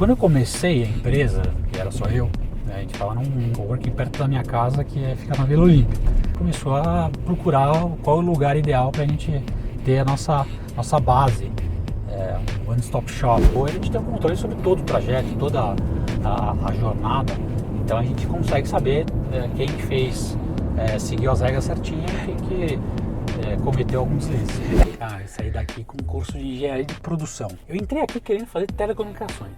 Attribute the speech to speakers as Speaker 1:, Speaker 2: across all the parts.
Speaker 1: Quando eu comecei a empresa, que era só eu, né, a gente estava num coworking perto da minha casa, que fica na Vila Olímpia. Começou a procurar qual é o lugar ideal para a gente ter a nossa base, um one-stop shop. Ou a gente tem um controle sobre todo o trajeto, toda a jornada. Então a gente consegue saber quem fez, seguiu as regras certinho e quem que cometeu alguns deslizes. Eu saí daqui com um curso de engenharia de produção. Eu entrei aqui querendo fazer telecomunicações.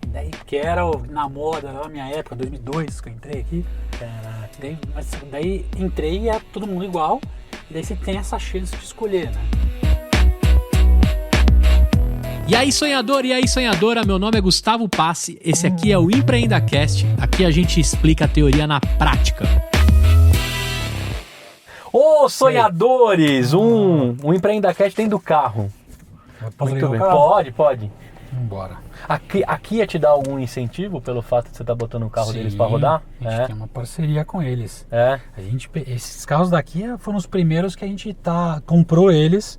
Speaker 1: Daí, que era na moda, na minha época, 2002 que eu entrei aqui. Daí entrei e é todo mundo igual. E daí você tem essa chance de escolher, né?
Speaker 2: E aí, sonhador e aí, sonhadora, meu nome é Gustavo Passi, esse aqui é o EmpreendaCast, aqui a gente explica a teoria na prática.
Speaker 3: Ô, sonhadores, um EmpreendaCast dentro do carro.
Speaker 1: Posso
Speaker 3: Muito
Speaker 1: ligar o
Speaker 3: bem,
Speaker 1: carro?
Speaker 3: pode.
Speaker 1: Vambora.
Speaker 3: Aqui ia te dar algum incentivo pelo fato de você estar botando o carro deles para rodar?
Speaker 1: A gente tem uma parceria com eles. Esses carros daqui foram os primeiros que a gente comprou eles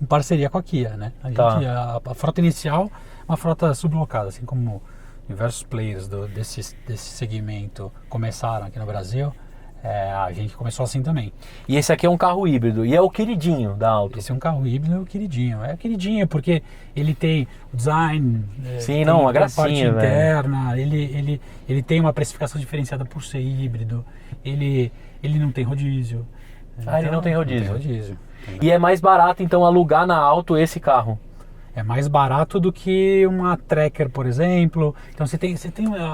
Speaker 1: em parceria com a Kia, né? A frota inicial é uma frota sublocada, assim como diversos players desse segmento começaram aqui no Brasil. A gente começou assim também.
Speaker 3: E esse aqui é um carro híbrido e é o queridinho da Auto.
Speaker 1: Esse é um carro híbrido, é o queridinho. É o queridinho porque ele tem o design,
Speaker 3: sim, não, uma gracinha,
Speaker 1: parte interna, ele tem uma precificação diferenciada por ser híbrido, ele não tem rodízio.
Speaker 3: Ele não tem rodízio.
Speaker 1: Não tem rodízio.
Speaker 3: E é mais barato então alugar na Auto esse carro?
Speaker 1: É mais barato do que uma Tracker, por exemplo. Então você tem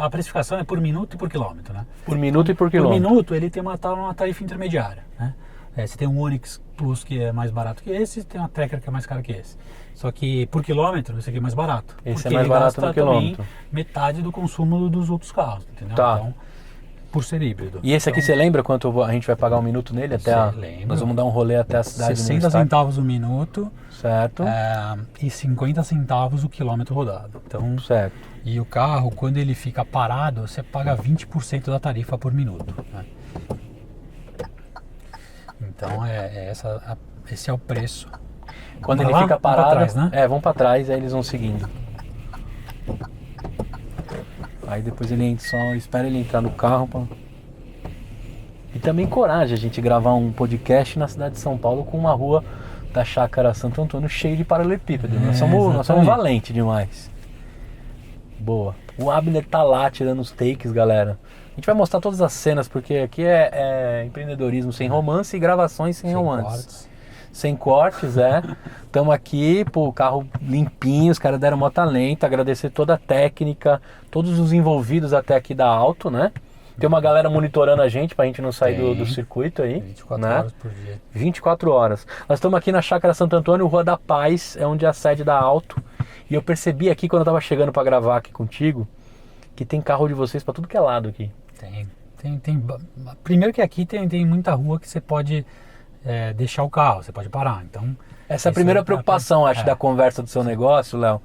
Speaker 1: a precificação é por minuto e por quilômetro, né?
Speaker 3: Por minuto e por quilômetro.
Speaker 1: Por minuto ele tem uma tarifa intermediária, né? Você tem um Onix Plus que é mais barato que esse, tem uma Tracker que é mais caro que esse. Só que por quilômetro esse aqui é mais barato.
Speaker 3: Esse é mais barato no quilômetro.
Speaker 1: Metade do consumo dos outros carros, entendeu?
Speaker 3: Tá.
Speaker 1: Então, por ser híbrido.
Speaker 3: E esse aqui você lembra quanto a gente vai pagar um minuto nele?
Speaker 1: Lembro.
Speaker 3: Nós vamos dar um rolê até a cidade
Speaker 1: 60 centavos o minuto.
Speaker 3: Certo.
Speaker 1: E 50 centavos o quilômetro rodado. Então,
Speaker 3: certo.
Speaker 1: E o carro, quando ele fica parado, você paga 20% da tarifa por minuto, né? Então esse é o preço.
Speaker 3: Quando
Speaker 1: Vamos
Speaker 3: ele
Speaker 1: lá?
Speaker 3: fica parado,
Speaker 1: vamos pra trás, né?
Speaker 3: Vão pra trás, aí eles vão seguindo. Aí depois só espera ele entrar no carro. E também coragem a gente gravar um podcast na cidade de São Paulo com uma rua da Chácara Santo Antônio cheio de paralelepípedo. Nós somos valentes demais. Boa. O Abner tá lá tirando os takes, galera. A gente vai mostrar todas as cenas, porque aqui é empreendedorismo sem romance e gravações sem romance. Sem cortes, Estamos aqui, o carro limpinho, os caras deram mó talento, agradecer toda a técnica, todos os envolvidos até aqui da Auto, né? Tem uma galera monitorando a gente pra gente não sair do circuito aí.
Speaker 1: 24 horas por dia.
Speaker 3: 24 horas. Nós estamos aqui na Chácara Santo Antônio, Rua da Paz, é onde é a sede da Auto. E eu percebi aqui, quando eu tava chegando pra gravar aqui contigo, que tem carro de vocês pra tudo que é lado aqui.
Speaker 1: Tem. Primeiro que aqui tem muita rua que você pode deixar o carro, você pode parar. Então,
Speaker 3: essa é a primeira preocupação, acho, da conversa do seu negócio, Léo.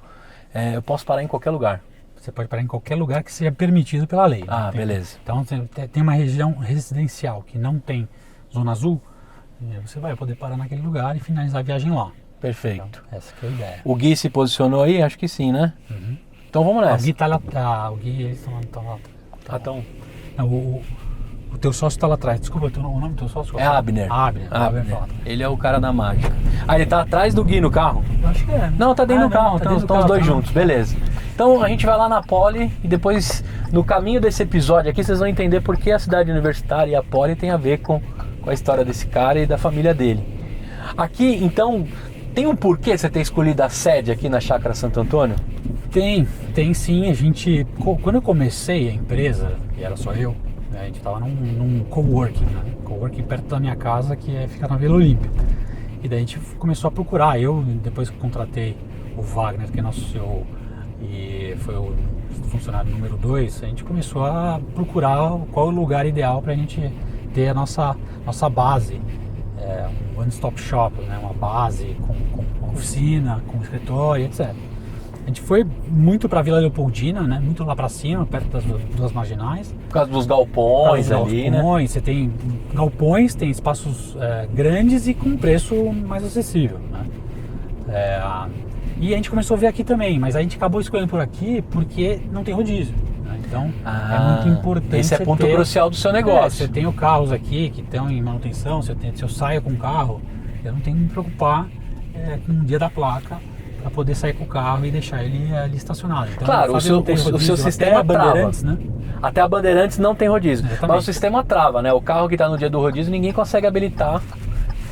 Speaker 3: Eu posso parar em qualquer lugar.
Speaker 1: Você pode parar em qualquer lugar que seja permitido pela lei.
Speaker 3: Ah, beleza.
Speaker 1: Então tem uma região residencial que não tem zona azul, você vai poder parar naquele lugar e finalizar a viagem lá.
Speaker 3: Perfeito.
Speaker 1: Então, essa que é a ideia.
Speaker 3: O Gui se posicionou aí? Acho que sim, né?
Speaker 1: Uhum.
Speaker 3: Então vamos nessa.
Speaker 1: O Gui tá lá, o Gui, eles estão lá.
Speaker 3: Então.
Speaker 1: Não, o teu sócio tá lá atrás. Desculpa, o nome do teu sócio?
Speaker 3: É Abner.
Speaker 1: Abner.
Speaker 3: Ele é o cara da mágica. Ele tá atrás do Gui no carro?
Speaker 1: Eu acho que é.
Speaker 3: Não, tá dentro do carro.
Speaker 1: Tá
Speaker 3: Estão os dois juntos, beleza. Então a gente vai lá na Poli e depois, no caminho desse episódio aqui, vocês vão entender por que a cidade universitária e a Poli tem a ver com a história desse cara e da família dele. Aqui, então, tem um porquê você ter escolhido a sede aqui na Chácara Santo Antônio?
Speaker 1: Tem sim. Quando eu comecei a empresa, e era só eu, a gente estava num coworking, né? Coworking perto da minha casa, que fica na Vila Olímpia. E daí a gente começou a procurar. Eu, depois que contratei o Wagner, que é nosso CEO, e foi o funcionário número 2, a gente começou a procurar qual é o lugar ideal para a gente ter a nossa base. Um one-stop shop, né? Uma base com oficina, com escritório, etc. A gente foi muito para Vila Leopoldina, né? Muito lá para cima, perto das duas marginais.
Speaker 3: Por causa dos galpões ali, né?
Speaker 1: Você tem galpões, tem espaços grandes e com preço mais acessível, né? E a gente começou a ver aqui também, mas a gente acabou escolhendo por aqui porque não tem rodízio. Né? Então é muito importante.
Speaker 3: Esse é ponto crucial do seu negócio.
Speaker 1: Você tem os carros aqui que estão em manutenção, se eu saio com o carro, eu não tenho que me preocupar com o dia da placa para poder sair com o carro e deixar ele ali estacionado. Então,
Speaker 3: claro, o seu sistema trava. Né? Até a Bandeirantes não tem rodízio.
Speaker 1: Exatamente.
Speaker 3: Mas o sistema trava, né? O carro que está no dia do rodízio, ninguém consegue habilitar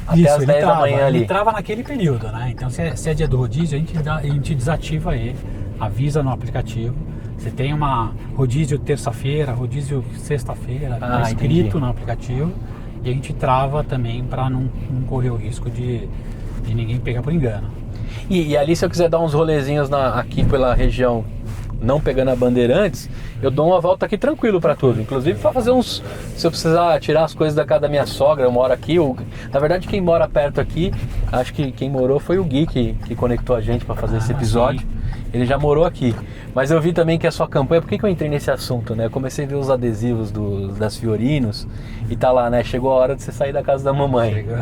Speaker 3: até
Speaker 1: Isso,
Speaker 3: as 10 da manhã ali.
Speaker 1: Ele trava naquele período, né? Então se é dia do rodízio, a gente desativa ele, avisa no aplicativo. Você tem uma rodízio terça-feira, rodízio sexta-feira, escrito no aplicativo. E a gente trava também para não correr o risco de ninguém pegar por engano.
Speaker 3: E ali, se eu quiser dar uns rolezinhos aqui pela região, não pegando a Bandeirantes, eu dou uma volta aqui tranquilo para tudo. Inclusive para fazer se eu precisar tirar as coisas da casa da minha sogra, eu moro aqui. Na verdade, quem mora perto aqui, acho que quem morou foi o Gui que conectou a gente para fazer esse episódio. Sim. Ele já morou aqui. Mas eu vi também que a sua campanha, por que eu entrei nesse assunto, né? Eu comecei a ver os adesivos das Fiorinos e tá lá, né? Chegou a hora de você sair da casa da mamãe.
Speaker 1: Chegou.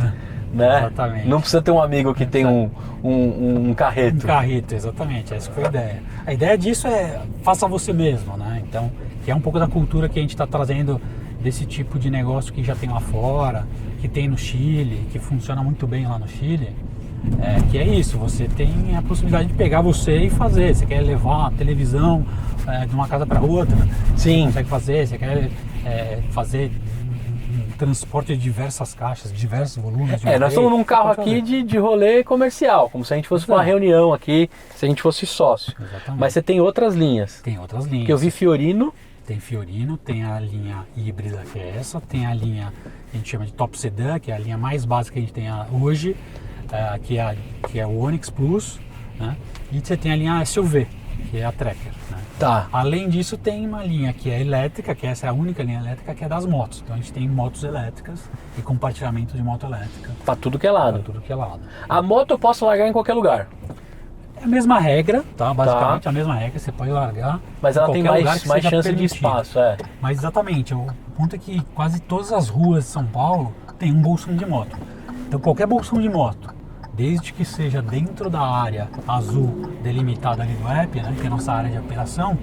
Speaker 3: Né?
Speaker 1: Exatamente.
Speaker 3: Não precisa ter um amigo que tem um carreto.
Speaker 1: Um carreto, exatamente. Essa foi a ideia. A ideia disso é faça você mesmo, né? Então, que é um pouco da cultura que a gente está trazendo desse tipo de negócio que já tem lá fora, que tem no Chile, que funciona muito bem lá no Chile. Que é isso, você tem a possibilidade de pegar você e fazer. Você quer levar a televisão de uma casa para outra,
Speaker 3: sim,
Speaker 1: você consegue fazer. Você quer fazer transporte de diversas caixas, diversos volumes.
Speaker 3: Nós estamos num carro aqui de rolê comercial, como se a gente fosse para uma reunião aqui, se a gente fosse sócio.
Speaker 1: Exatamente.
Speaker 3: Mas você tem outras linhas.
Speaker 1: Tem outras linhas.
Speaker 3: Que eu vi Fiorino.
Speaker 1: Tem Fiorino, tem a linha híbrida, que é essa, tem a linha que a gente chama de Top Sedan, que é a linha mais básica que a gente tem hoje, que é o Onix Plus, né? E você tem a linha SUV, que é a Tracker, né?
Speaker 3: Tá.
Speaker 1: Além disso, tem uma linha que é elétrica, que essa é a única linha elétrica, que é das motos. Então a gente tem motos elétricas e compartilhamento de moto elétrica.
Speaker 3: Pra tudo que é lado.
Speaker 1: Pra tudo que é lado.
Speaker 3: A moto eu posso largar em qualquer lugar.
Speaker 1: É a mesma regra, tá? Basicamente a mesma regra, você pode largar.
Speaker 3: Mas ela tem mais chance de espaço,
Speaker 1: Mas exatamente, o ponto é que quase todas as ruas de São Paulo tem um bolsão de moto. Então qualquer bolsão de moto, desde que seja dentro da área azul delimitada ali do app, né, que é a nossa área de operação,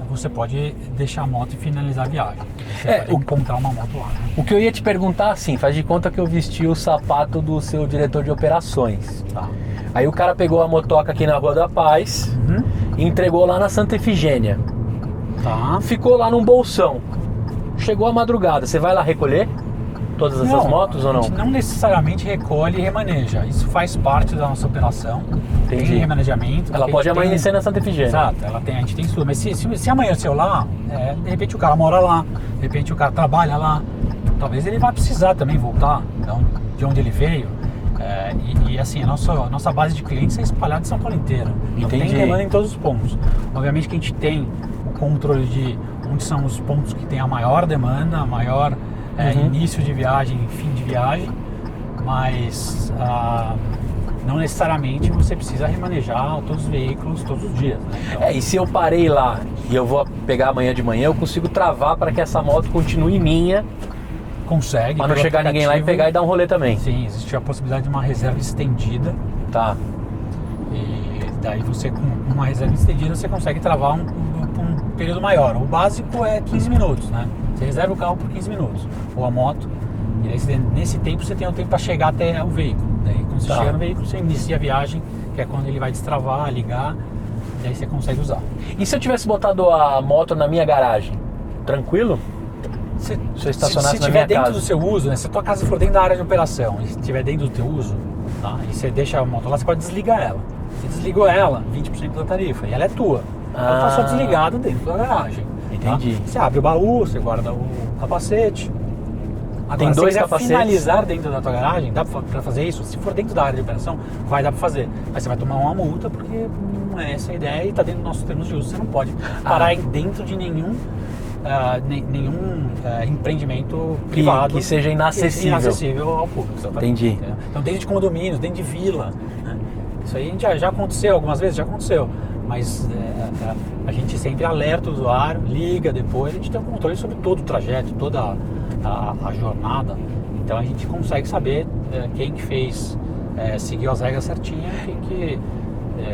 Speaker 1: você pode deixar a moto e finalizar a viagem. Você pode encontrar uma moto lá. Né?
Speaker 3: O que eu ia te perguntar, assim, faz de conta que eu vesti o sapato do seu diretor de operações.
Speaker 1: Tá.
Speaker 3: Aí o cara pegou a motoca aqui na Rua da Paz e entregou lá na Santa Efigênia.
Speaker 1: Tá.
Speaker 3: Ficou lá num bolsão. Chegou a madrugada, você vai lá recolher todas essas motos ou não?
Speaker 1: A gente não necessariamente recolhe e remaneja. Isso faz parte da nossa operação.
Speaker 3: Entendi.
Speaker 1: Tem remanejamento.
Speaker 3: Ela pode amanhecer na Santa Efigênia.
Speaker 1: Exato, a gente tem isso. Mas se amanheceu lá, de repente o cara mora lá, de repente o cara trabalha lá, talvez ele vá precisar também voltar de onde ele veio. Assim, a nossa base de clientes é espalhada em São Paulo inteiro. Então tem demanda em todos os pontos. Obviamente que a gente tem o controle de onde são os pontos que tem a maior demanda, a maior início de viagem, fim de viagem, mas não necessariamente você precisa remanejar todos os veículos todos os dias, né? Então,
Speaker 3: e se eu parei lá e eu vou pegar amanhã de manhã, eu consigo travar para que essa moto continue minha?
Speaker 1: Consegue.
Speaker 3: Mas não chegar ninguém lá e pegar e dar um rolê também.
Speaker 1: Sim, existe a possibilidade de uma reserva estendida.
Speaker 3: Tá.
Speaker 1: E daí você, com uma reserva estendida, você consegue travar um período maior. O básico é 15 minutos, né? Você reserva o carro por 15 minutos, ou a moto. E aí, nesse tempo você tem o tempo para chegar até o veículo. Daí quando você chega no veículo, você inicia a viagem, que é quando ele vai destravar, ligar, e aí você consegue usar.
Speaker 3: E se eu tivesse botado a moto na minha garagem? Tranquilo?
Speaker 1: Se
Speaker 3: eu estacionasse
Speaker 1: se
Speaker 3: na
Speaker 1: tiver
Speaker 3: minha
Speaker 1: dentro
Speaker 3: casa.
Speaker 1: do seu uso, né? Se a tua casa for dentro da área de operação e estiver dentro do teu uso, tá? E você deixa a moto lá, você pode desligar ela. Você desligou ela, 20% da tarifa, e ela é tua. Ela está só desligada dentro da garagem.
Speaker 3: Entendi.
Speaker 1: Tá? Você abre o baú, você guarda o capacete. Agora,
Speaker 3: tem 2
Speaker 1: se
Speaker 3: capacetes.
Speaker 1: Finalizar dentro da tua garagem, dá pra fazer isso? Se for dentro da área de operação, vai dar pra fazer. Mas você vai tomar uma multa porque não é essa a ideia e tá dentro dos nossos termos de uso. Você não pode parar dentro de nenhum empreendimento privado
Speaker 3: que seja inacessível
Speaker 1: ao público.
Speaker 3: Entendi.
Speaker 1: Então, dentro de condomínios, dentro de vila, né? Isso aí já aconteceu algumas vezes, mas a gente sempre alerta o usuário, liga depois, a gente tem um controle sobre todo o trajeto, toda a jornada. Então a gente consegue saber quem que fez, seguiu as regras certinhas, quem que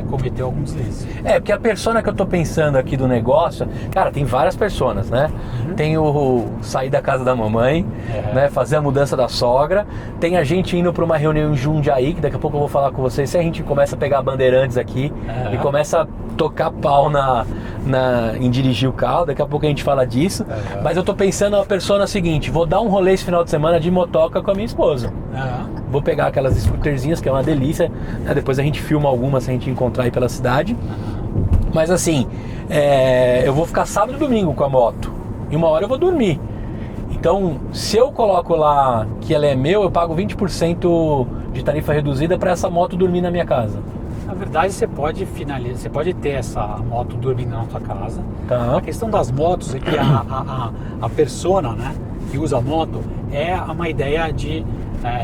Speaker 1: cometeu algum deslize.
Speaker 3: Porque a persona que eu tô pensando aqui do negócio, cara, tem várias personas, né? Tem o sair da casa da mamãe, né? Fazer a mudança da sogra. Tem a gente indo pra uma reunião em Jundiaí, que daqui a pouco eu vou falar com vocês. Se a gente começa a pegar bandeirantes aqui e começa a tocar pau em dirigir o carro, daqui a pouco a gente fala disso. Mas eu tô pensando a persona seguinte: vou dar um rolê esse final de semana de motoca com a minha esposa. Vou pegar aquelas scooterzinhas, que é uma delícia, né? Depois a gente filma algumas se a gente encontrar aí pela cidade. Mas assim, eu vou ficar sábado e domingo com a moto, e uma hora eu vou dormir. Então, se eu coloco lá que ela é meu, eu pago 20% de tarifa reduzida para essa moto dormir na minha casa.
Speaker 1: Na verdade, você pode ter essa moto dormindo na sua casa.
Speaker 3: Tá.
Speaker 1: A questão das motos é que a persona, né, que usa a moto é uma ideia de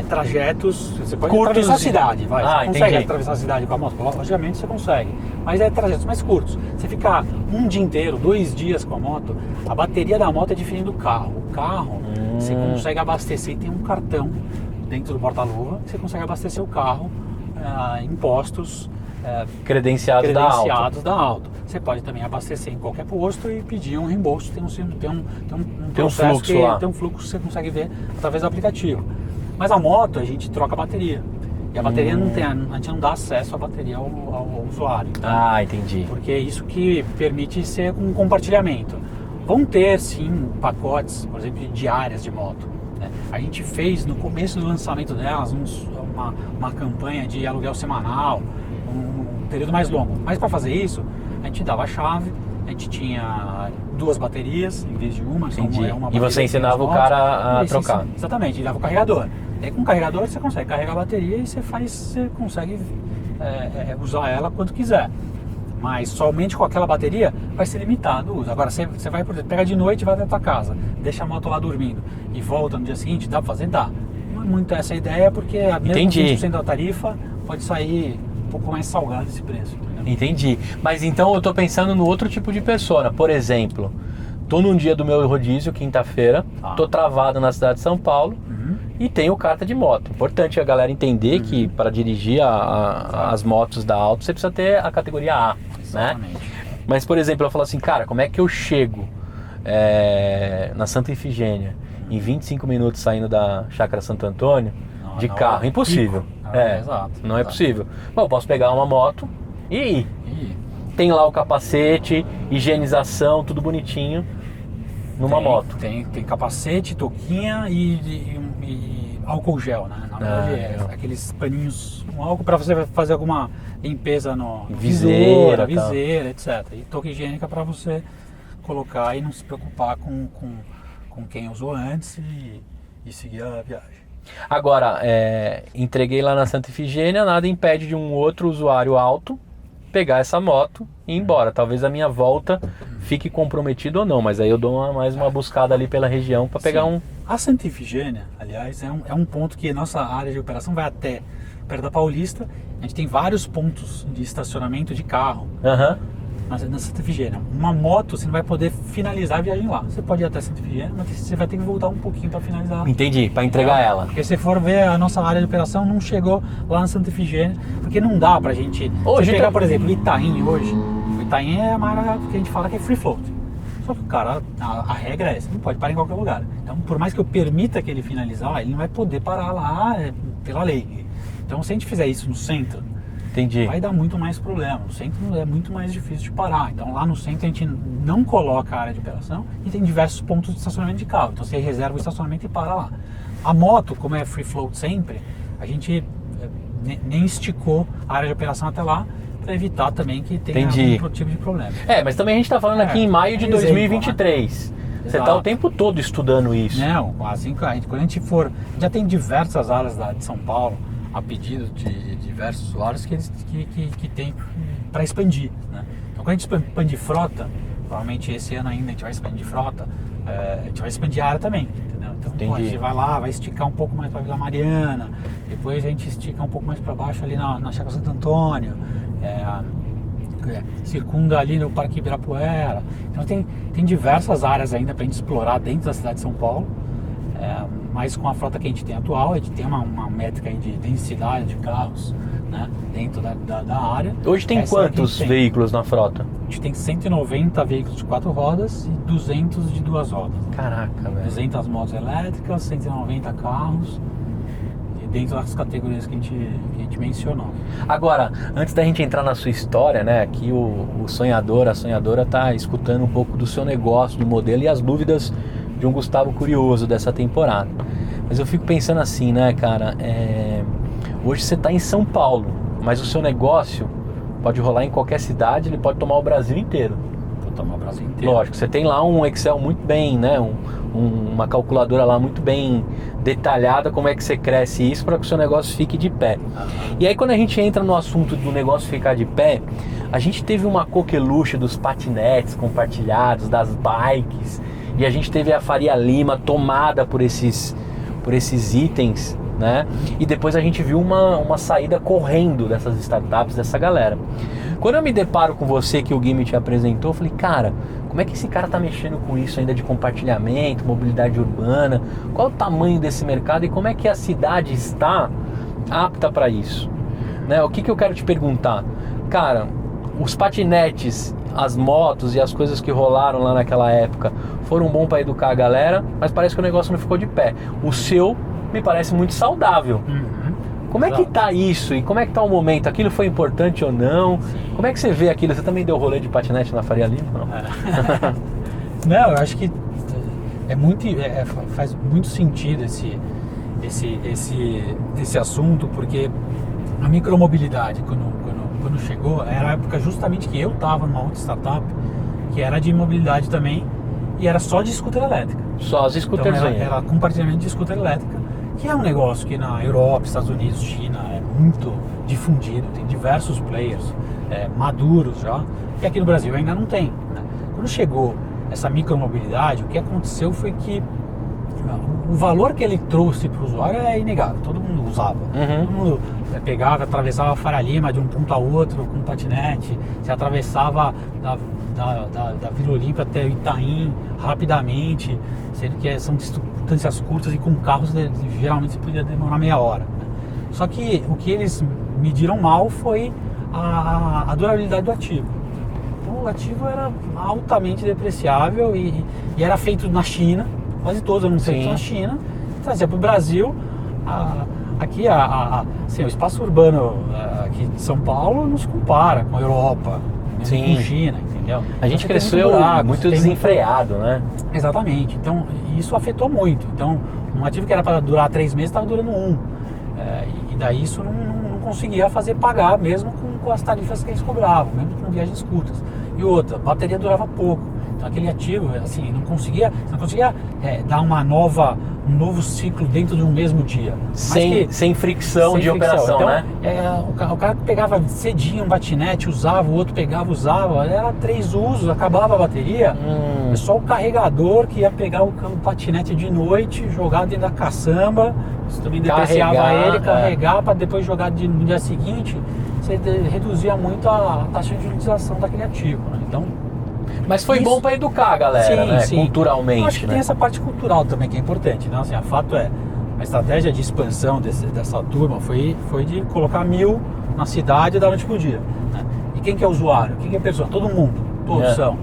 Speaker 1: trajetos. Você pode
Speaker 3: curtos,
Speaker 1: atravessar a cidade, vai. Você consegue
Speaker 3: entendi.
Speaker 1: Atravessar a cidade com a moto? Logicamente você consegue, mas é trajetos mais curtos. Você ficar um dia inteiro, 2 dias com a moto, a bateria da moto é diferente do carro. O carro você consegue abastecer, e tem um cartão dentro do porta-luva, você consegue abastecer o carro em postos
Speaker 3: Credenciados da Auto.
Speaker 1: Você pode também abastecer em qualquer posto e pedir um reembolso. Tem um
Speaker 3: fluxo lá.
Speaker 1: Tem um fluxo que você consegue ver através do aplicativo. Mas a moto, a gente troca a bateria. E a bateria a gente não dá acesso à bateria ao usuário.
Speaker 3: Tá? Entendi.
Speaker 1: Porque é isso que permite ser um compartilhamento. Vão ter, sim, pacotes, por exemplo, de diárias de moto. Né? A gente fez, no começo do lançamento delas, uma campanha de aluguel semanal, um período mais longo. Mas para fazer isso, a gente dava a chave, a gente tinha 2 baterias em vez de uma.
Speaker 3: Entendi.
Speaker 1: Uma
Speaker 3: E você ensinava o cara a trocar.
Speaker 1: Exatamente, e dava o carregador. E aí, com o carregador você consegue carregar a bateria e você consegue usar ela quanto quiser. Mas somente com aquela bateria vai ser limitado o uso. Agora você vai, por exemplo, pega de noite e vai para tua casa, deixa a moto lá dormindo e volta no dia seguinte, dá para fazer? Dá. Não é muito essa a ideia, porque a mesma 20% da tarifa pode sair um pouco mais salgado esse preço. Entendeu?
Speaker 3: Entendi. Mas então eu tô pensando no outro tipo de persona. Por exemplo, tô num dia do meu rodízio, quinta-feira, tô travado na cidade de São Paulo e tenho carta de moto. Importante a galera entender que para dirigir as motos da Auto você precisa ter a categoria A, né? Mas, por exemplo, eu falo assim, cara, como é que eu chego na Santa Ifigênia em 25 minutos saindo da Chácara Santo Antônio de carro? Impossível. Não é possível. Bom, eu posso pegar uma moto e ir. Tem lá o capacete, higienização, tudo bonitinho numa moto.
Speaker 1: Tem capacete, touquinha e álcool gel, né? Na verdade aqueles paninhos com álcool para você fazer alguma limpeza no
Speaker 3: viseira,
Speaker 1: etc. E touca higiênica para você colocar e não se preocupar com quem usou antes e seguir a viagem.
Speaker 3: Agora, entreguei lá na Santa Ifigênia, nada impede de um outro usuário Auto pegar essa moto e ir embora. Talvez a minha volta fique comprometido ou não, mas aí eu dou mais uma buscada ali pela região para pegar um...
Speaker 1: A Santa Ifigênia, aliás, é um ponto que a nossa área de operação vai até perto da Paulista. A gente tem vários pontos de estacionamento de carro na Santa Ifigênia. Uma moto, você não vai poder finalizar a viagem lá. Você pode ir até Santa Ifigênia, mas você vai ter que voltar um pouquinho para finalizar.
Speaker 3: Entendi, para entregar ela.
Speaker 1: Porque se for ver, a nossa área de operação não chegou lá na Santa Ifigênia, porque não dá pra gente...
Speaker 3: Hoje
Speaker 1: você pegar, por exemplo, o Itaim hoje. O Itaim é uma área que a gente fala que é free float. Só que o cara, a regra é essa, não pode parar em qualquer lugar. Então, por mais que eu permita que ele finalizar, ele não vai poder parar lá pela lei. Então, se a gente fizer isso no centro,
Speaker 3: entendi,
Speaker 1: vai dar muito mais problema. No centro é muito mais difícil de parar. Então, lá no centro a gente não coloca a área de operação e tem diversos pontos de estacionamento de carro. Então, você reserva o estacionamento e para lá. A moto, como é free float sempre, a gente nem esticou a área de operação até lá, para evitar também que tenha algum tipo de problema.
Speaker 3: Mas também a gente está falando aqui em maio de 2023. Né? Você está o tempo todo estudando isso.
Speaker 1: Não, assim, quando a gente for... Já tem diversas áreas de São Paulo, a pedido de diversos usuários que tem para expandir. Né? Então, quando a gente expandir frota, provavelmente esse ano ainda a gente vai expandir frota, a gente vai expandir a área também. Entendeu? Então, a gente vai lá, vai esticar um pouco mais para Vila Mariana, depois a gente estica um pouco mais para baixo ali na Chácara Santo Antônio, circunda ali no Parque Ibirapuera. Então tem diversas áreas ainda para a gente explorar dentro da cidade de São Paulo, mas com a frota que a gente tem atual, a gente tem uma métrica aí de densidade de carros né, dentro da área.
Speaker 3: Hoje tem
Speaker 1: Essa é a que
Speaker 3: quantos
Speaker 1: tem.
Speaker 3: veículos na frota?
Speaker 1: A gente tem 190 veículos de 4 rodas e 200 de 2 rodas.
Speaker 3: Caraca, velho.
Speaker 1: 200 motos elétricas, 190 carros, e dentro das categorias que a gente mencionou.
Speaker 3: Agora, antes da gente entrar na sua história, né? Aqui o sonhador, a sonhadora tá escutando um pouco do seu negócio, do modelo e as dúvidas de um Gustavo curioso dessa temporada. Mas eu fico pensando assim, né, cara? Hoje você tá em São Paulo, mas o seu negócio pode rolar em qualquer cidade, ele pode tomar o Brasil inteiro.
Speaker 1: Vou tomar o Brasil inteiro.
Speaker 3: Lógico, você tem lá um Excel muito bem, né? Uma calculadora lá muito bem detalhada, como é que você cresce isso para que o seu negócio fique de pé. E aí quando a gente entra no assunto do negócio ficar de pé, a gente teve uma coqueluche dos patinetes compartilhados, das bikes, e a gente teve a Faria Lima tomada por esses itens, né? E depois a gente viu uma saída correndo dessas startups, dessa galera. Quando eu me deparo com você, que o Gui me te apresentou, eu falei, cara, como é que esse cara tá mexendo com isso ainda de compartilhamento, mobilidade urbana? Qual o tamanho desse mercado e como é que a cidade está apta para isso? Né? O que eu quero te perguntar? Cara, os patinetes, as motos e as coisas que rolaram lá naquela época foram bom para educar a galera, mas parece que o negócio não ficou de pé. O seu me parece muito saudável. Como é que tá isso e como é que tá o momento? Aquilo foi importante ou não? Como é que você vê aquilo? Você também deu rolê de patinete na Faria Lima? Não?
Speaker 1: Não, eu acho que faz muito sentido esse assunto, porque a micromobilidade, quando chegou, era a época justamente que eu estava numa outra startup, que era de mobilidade também, e era só de scooter elétrica.
Speaker 3: Só as scooters
Speaker 1: então, era compartilhamento de scooter elétrica, que é um negócio que na Europa, Estados Unidos, China é muito difundido, tem diversos players maduros já, e aqui no Brasil ainda não tem, né? Quando chegou essa micromobilidade, o que aconteceu foi que o valor que ele trouxe para o usuário é inegável, todo mundo usava, todo mundo pegava, atravessava a Faria Lima de um ponto a outro com patinete, se atravessava da Vila Olímpia até o Itaim rapidamente, sendo que são distâncias curtas e com carros geralmente você podia demorar meia hora, né? Só que o que eles mediram mal foi a durabilidade do ativo. Então o ativo era altamente depreciável e era feito na China, quase todos eram feitos na China, trazia para o Brasil. Aqui assim, o espaço urbano aqui de São Paulo não se compara com a Europa, com China, entendeu?
Speaker 3: A gente cresceu muito desenfreado, né?
Speaker 1: Exatamente, então isso afetou muito. Então um ativo que era para durar 3 meses estava durando 1, e daí isso não conseguia fazer pagar mesmo com as tarifas que eles cobravam, mesmo com viagens curtas. E outra, a bateria durava pouco. Então aquele ativo, assim, não conseguia dar um novo ciclo dentro de um mesmo dia.
Speaker 3: Sem fricção de operação,
Speaker 1: então,
Speaker 3: né?
Speaker 1: O cara pegava cedinho um patinete, usava, o outro pegava, usava, era 3 usos, acabava a bateria. É só o carregador que ia pegar o patinete de noite, jogar dentro da caçamba, você também depreciava ele, carregar para depois jogar no dia seguinte, você reduzia muito a taxa de utilização daquele ativo, né? Então,
Speaker 3: mas foi bom para educar a galera, né? Culturalmente.
Speaker 1: Eu acho que tem essa parte cultural também que é importante, né? Assim, o fato é, a estratégia de expansão dessa turma foi de colocar 1000 na cidade da noite pro dia, né? E quem que é o usuário? Quem que é a pessoa? Todo mundo, todos são.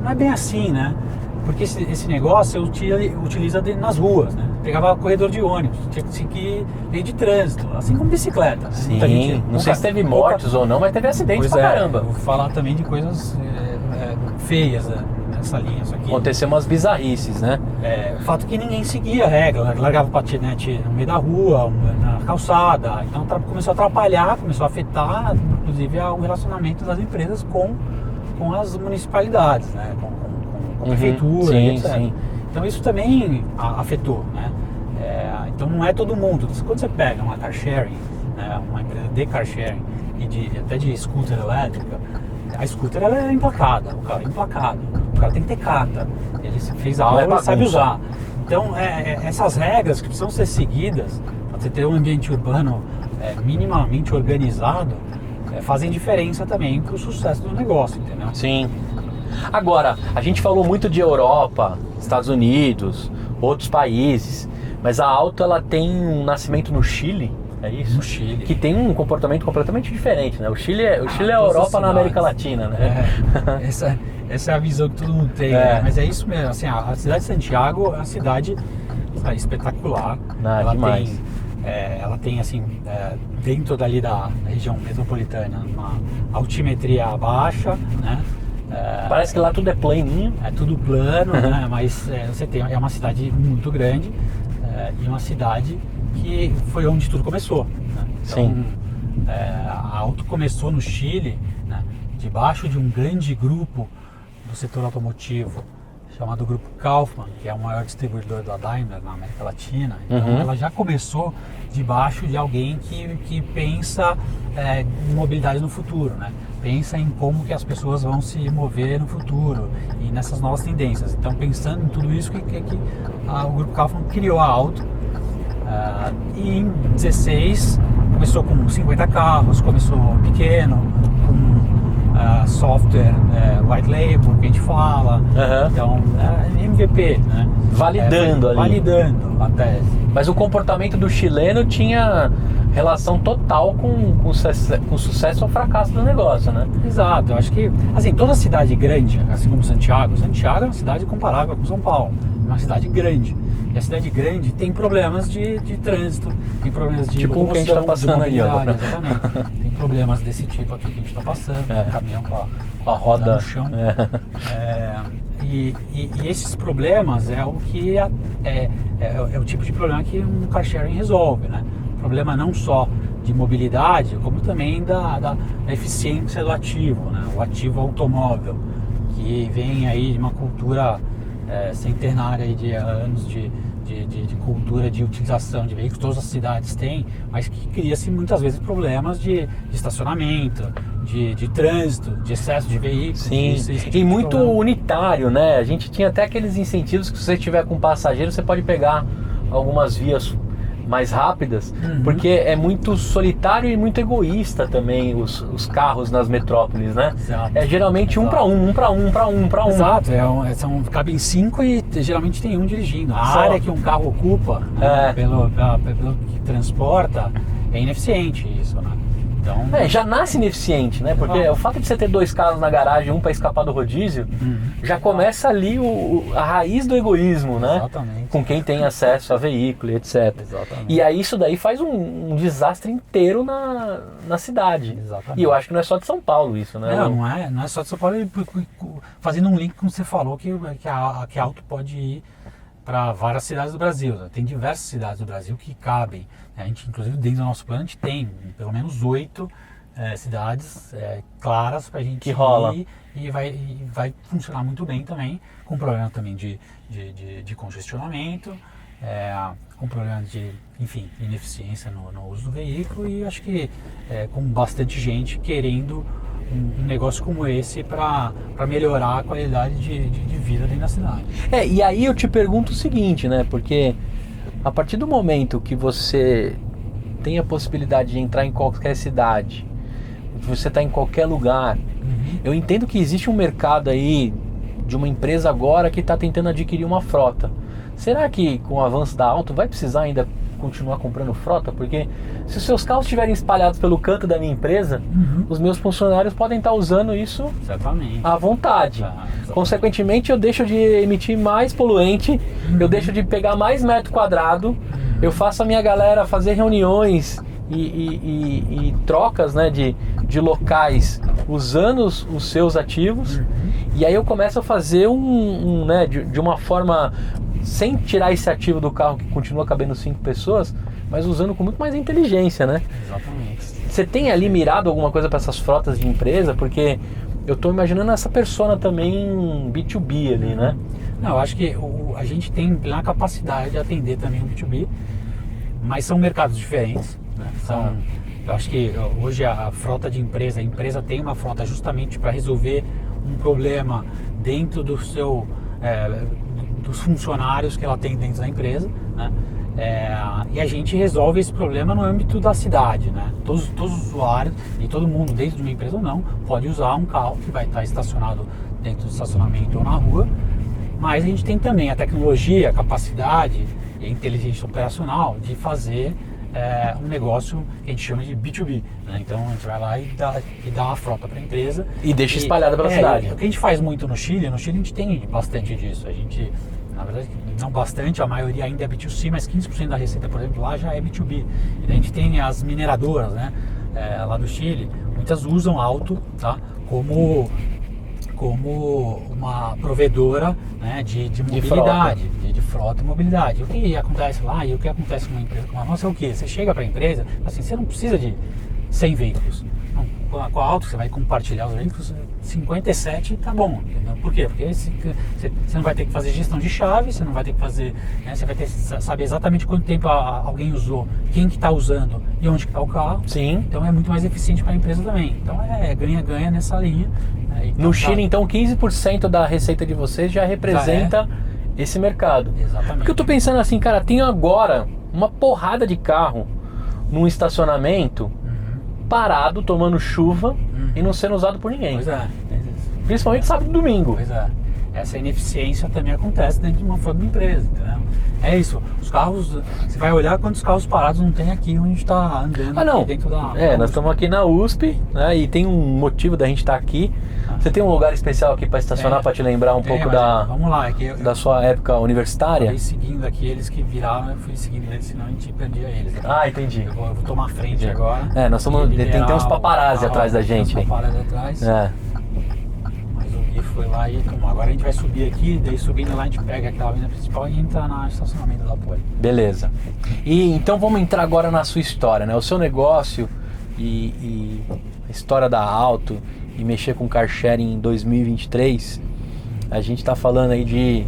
Speaker 1: Não é bem assim, né? Porque esse negócio você utiliza nas ruas, né? Pegava corredor de ônibus, tinha que seguir lei de trânsito, assim como bicicleta.
Speaker 3: Sim, não sei se teve mortes ou não, mas teve acidentes pra caramba.
Speaker 1: Vou falar também de coisas feias, né, nessa linha. Isso aqui.
Speaker 3: Aconteceu umas bizarrices, né?
Speaker 1: O fato é que ninguém seguia a regra, largava o patinete no meio da rua, na calçada, então começou a atrapalhar, começou a afetar, inclusive, o relacionamento das empresas com as municipalidades, né? Com a prefeitura, etc. Então isso também afetou, né? Então não é todo mundo. Quando você pega uma car sharing, né, uma empresa de car sharing e até de scooter elétrica, a scooter ela é emplacada, o cara é emplacado, o cara tem que ter carta, ele fez a aula, ele sabe usar. Então essas regras que precisam ser seguidas para você ter um ambiente urbano minimamente organizado fazem diferença também para o sucesso do negócio, entendeu?
Speaker 3: Sim. Agora, a gente falou muito de Europa, Estados Unidos, outros países, mas a Alto ela tem um nascimento no Chile, é isso?
Speaker 1: No Chile.
Speaker 3: Que tem um comportamento completamente diferente, né? O Chile é a Europa na América Latina, né?
Speaker 1: Essa é a visão que todo mundo tem, né? Mas é isso mesmo, assim, a cidade de Santiago é uma cidade espetacular.
Speaker 3: Demais.
Speaker 1: Ela tem, assim, dentro dali da região metropolitana, uma altimetria baixa, né?
Speaker 3: Parece que lá tudo é planinho.
Speaker 1: É tudo plano, né? Mas você tem, é uma cidade muito grande e uma cidade que foi onde tudo começou, né? Então,
Speaker 3: Sim.
Speaker 1: A Auto começou no Chile, né? Debaixo de um grande grupo do setor automotivo chamado Grupo Kaufmann, que é o maior distribuidor da Daimler na América Latina. Então ela já começou debaixo de alguém que pensa em mobilidade no futuro, né? Pensa em como que as pessoas vão se mover no futuro e nessas novas tendências. Então, pensando em tudo isso, o Grupo Kaufmann criou a Auto. E em 16 começou com 50 carros, começou pequeno, com software white label, que a gente fala. Então, MVP, né?
Speaker 3: Validando ali.
Speaker 1: Validando a tese.
Speaker 3: Mas o comportamento do chileno tinha relação total com o sucesso ou fracasso do negócio, né?
Speaker 1: Exato, eu acho que, assim, toda cidade grande, assim como Santiago é uma cidade comparável com São Paulo, é uma cidade grande. E a cidade grande tem problemas de trânsito, tem problemas de
Speaker 3: tipo o que a gente está passando aí agora.
Speaker 1: Exatamente. Tem problemas desse tipo aqui que a gente está passando, caminhão com a
Speaker 3: roda
Speaker 1: no chão. E esses problemas é o que é o tipo de problema que um car sharing resolve, né? Problema não só de mobilidade, como também da eficiência do ativo, né? O ativo automóvel, que vem aí de uma cultura centenária aí de anos de cultura de utilização de veículos, todas as cidades têm, mas que cria-se muitas vezes problemas de estacionamento, de trânsito, de excesso de veículos.
Speaker 3: Sim, e muito unitário, né? A gente tinha até aqueles incentivos que se você tiver com passageiro, você pode pegar algumas vias mais rápidas, porque é muito solitário e muito egoísta também os carros nas metrópoles, né?
Speaker 1: Exato.
Speaker 3: É geralmente um para um.
Speaker 1: Exato, cabem 5 e geralmente tem um dirigindo. A área que um carro ocupa, né, pelo que transporta, é ineficiente isso, né? Então,
Speaker 3: já nasce ineficiente, né? Porque o fato de você ter 2 carros na garagem, um para escapar do rodízio, já começa ali a raiz do egoísmo, né?
Speaker 1: Exatamente.
Speaker 3: Com quem tem acesso a veículo e etc.
Speaker 1: Exatamente.
Speaker 3: E aí isso daí faz um desastre inteiro na cidade.
Speaker 1: Exatamente.
Speaker 3: E eu acho que não é só de São Paulo isso, né?
Speaker 1: Não é só de São Paulo. Fazendo um link como você falou, que a Auto pode ir para várias cidades do Brasil. Tem diversas cidades do Brasil que cabem. A gente, inclusive, dentro do nosso plano, a gente tem pelo menos 8 cidades claras para a gente ir e vai funcionar muito bem também, com problema também de congestionamento, com problema de, enfim, ineficiência no uso do veículo, e acho que com bastante gente querendo um negócio como esse para melhorar a qualidade de vida dentro da cidade.
Speaker 3: E aí eu te pergunto o seguinte, né? Porque a partir do momento que você tem a possibilidade de entrar em qualquer cidade, você está em qualquer lugar, eu entendo que existe um mercado aí de uma empresa agora que está tentando adquirir uma frota. Será que com o avanço da Auto vai precisar ainda continuar comprando frota? Porque se os seus carros estiverem espalhados pelo canto da minha empresa, os meus funcionários podem estar usando isso à vontade. Consequentemente, eu deixo de emitir mais poluente, eu deixo de pegar mais metro quadrado, eu faço a minha galera fazer reuniões e trocas, né, de locais usando os seus ativos, e aí eu começo a fazer né, de uma forma sem tirar esse ativo do carro que continua cabendo 5 pessoas, mas usando com muito mais inteligência, né?
Speaker 1: Exatamente.
Speaker 3: Você tem ali mirado alguma coisa para essas frotas de empresa? Porque eu estou imaginando essa persona também B2B ali, né?
Speaker 1: Não, eu acho que a gente tem plena capacidade de atender também o B2B, mas são mercados diferentes, né? Eu acho que hoje a frota de empresa, a empresa tem uma frota justamente para resolver um problema dentro do seu... dos funcionários que ela tem dentro da empresa, né? E a gente resolve esse problema no âmbito da cidade, né? Todos os usuários e todo mundo dentro de uma empresa ou não pode usar um carro que vai estar estacionado dentro do estacionamento ou na rua, mas a gente tem também a tecnologia, a capacidade e a inteligência operacional de fazer um negócio que a gente chama de B2B, né? Então a gente vai lá e dá uma frota para a empresa.
Speaker 3: E deixa espalhada pela cidade.
Speaker 1: O que a gente faz muito no Chile a gente tem bastante disso. A gente, na verdade, não bastante, a maioria ainda é B2C, mas 15% da receita, por exemplo, lá já é B2B. E a gente tem as mineradoras, né? Lá do Chile, muitas usam Auto, tá? como uma provedora, né, de mobilidade, de frota e mobilidade. O que acontece lá e o que acontece com uma empresa como a nossa é o quê? Você chega para a empresa, assim, você não precisa de 100 veículos. Não, com a Auto você vai compartilhar os veículos, 57 tá bom, entendeu? Por quê? Porque você não vai ter que fazer gestão de chave, você não vai ter que fazer, né, você vai ter que saber exatamente quanto tempo alguém usou, quem que está usando e onde que está o carro.
Speaker 3: Sim.
Speaker 1: Então é muito mais eficiente para a empresa também. Então ganha-ganha nessa linha.
Speaker 3: No Chile, então, 15% da receita de vocês já representa esse mercado.
Speaker 1: Exatamente.
Speaker 3: Porque eu tô pensando assim, cara, tem agora uma porrada de carro num estacionamento parado, tomando chuva e não sendo usado por ninguém.
Speaker 1: Pois é.
Speaker 3: Principalmente sábado e domingo.
Speaker 1: Pois é. Essa ineficiência também acontece dentro de uma frota de empresa, entendeu? É isso, os carros, você vai olhar quantos carros parados não tem aqui onde a gente está andando aqui dentro da
Speaker 3: nós estamos aqui na USP, né, e tem um motivo da gente estar aqui. Você tem um lugar especial aqui para estacionar, para te lembrar um pouco
Speaker 1: vamos lá,
Speaker 3: da sua época universitária?
Speaker 1: Eu fui seguindo aqui, eles que viraram, eu fui seguindo eles, senão a gente perdia eles.
Speaker 3: Ah, entendi.
Speaker 1: Eu vou tomar frente agora.
Speaker 3: Nós somos, tem uns paparazzi atrás da gente.
Speaker 1: Tem uns paparazzi atrás. Mas o Gui foi lá e agora a gente vai subir aqui, daí subindo lá a gente pega aquela avenida principal e entra no estacionamento da Poli.
Speaker 3: Beleza. E então vamos entrar agora na sua história, né? O seu negócio e a história da Auto e mexer com car sharing em 2023. A gente está falando aí de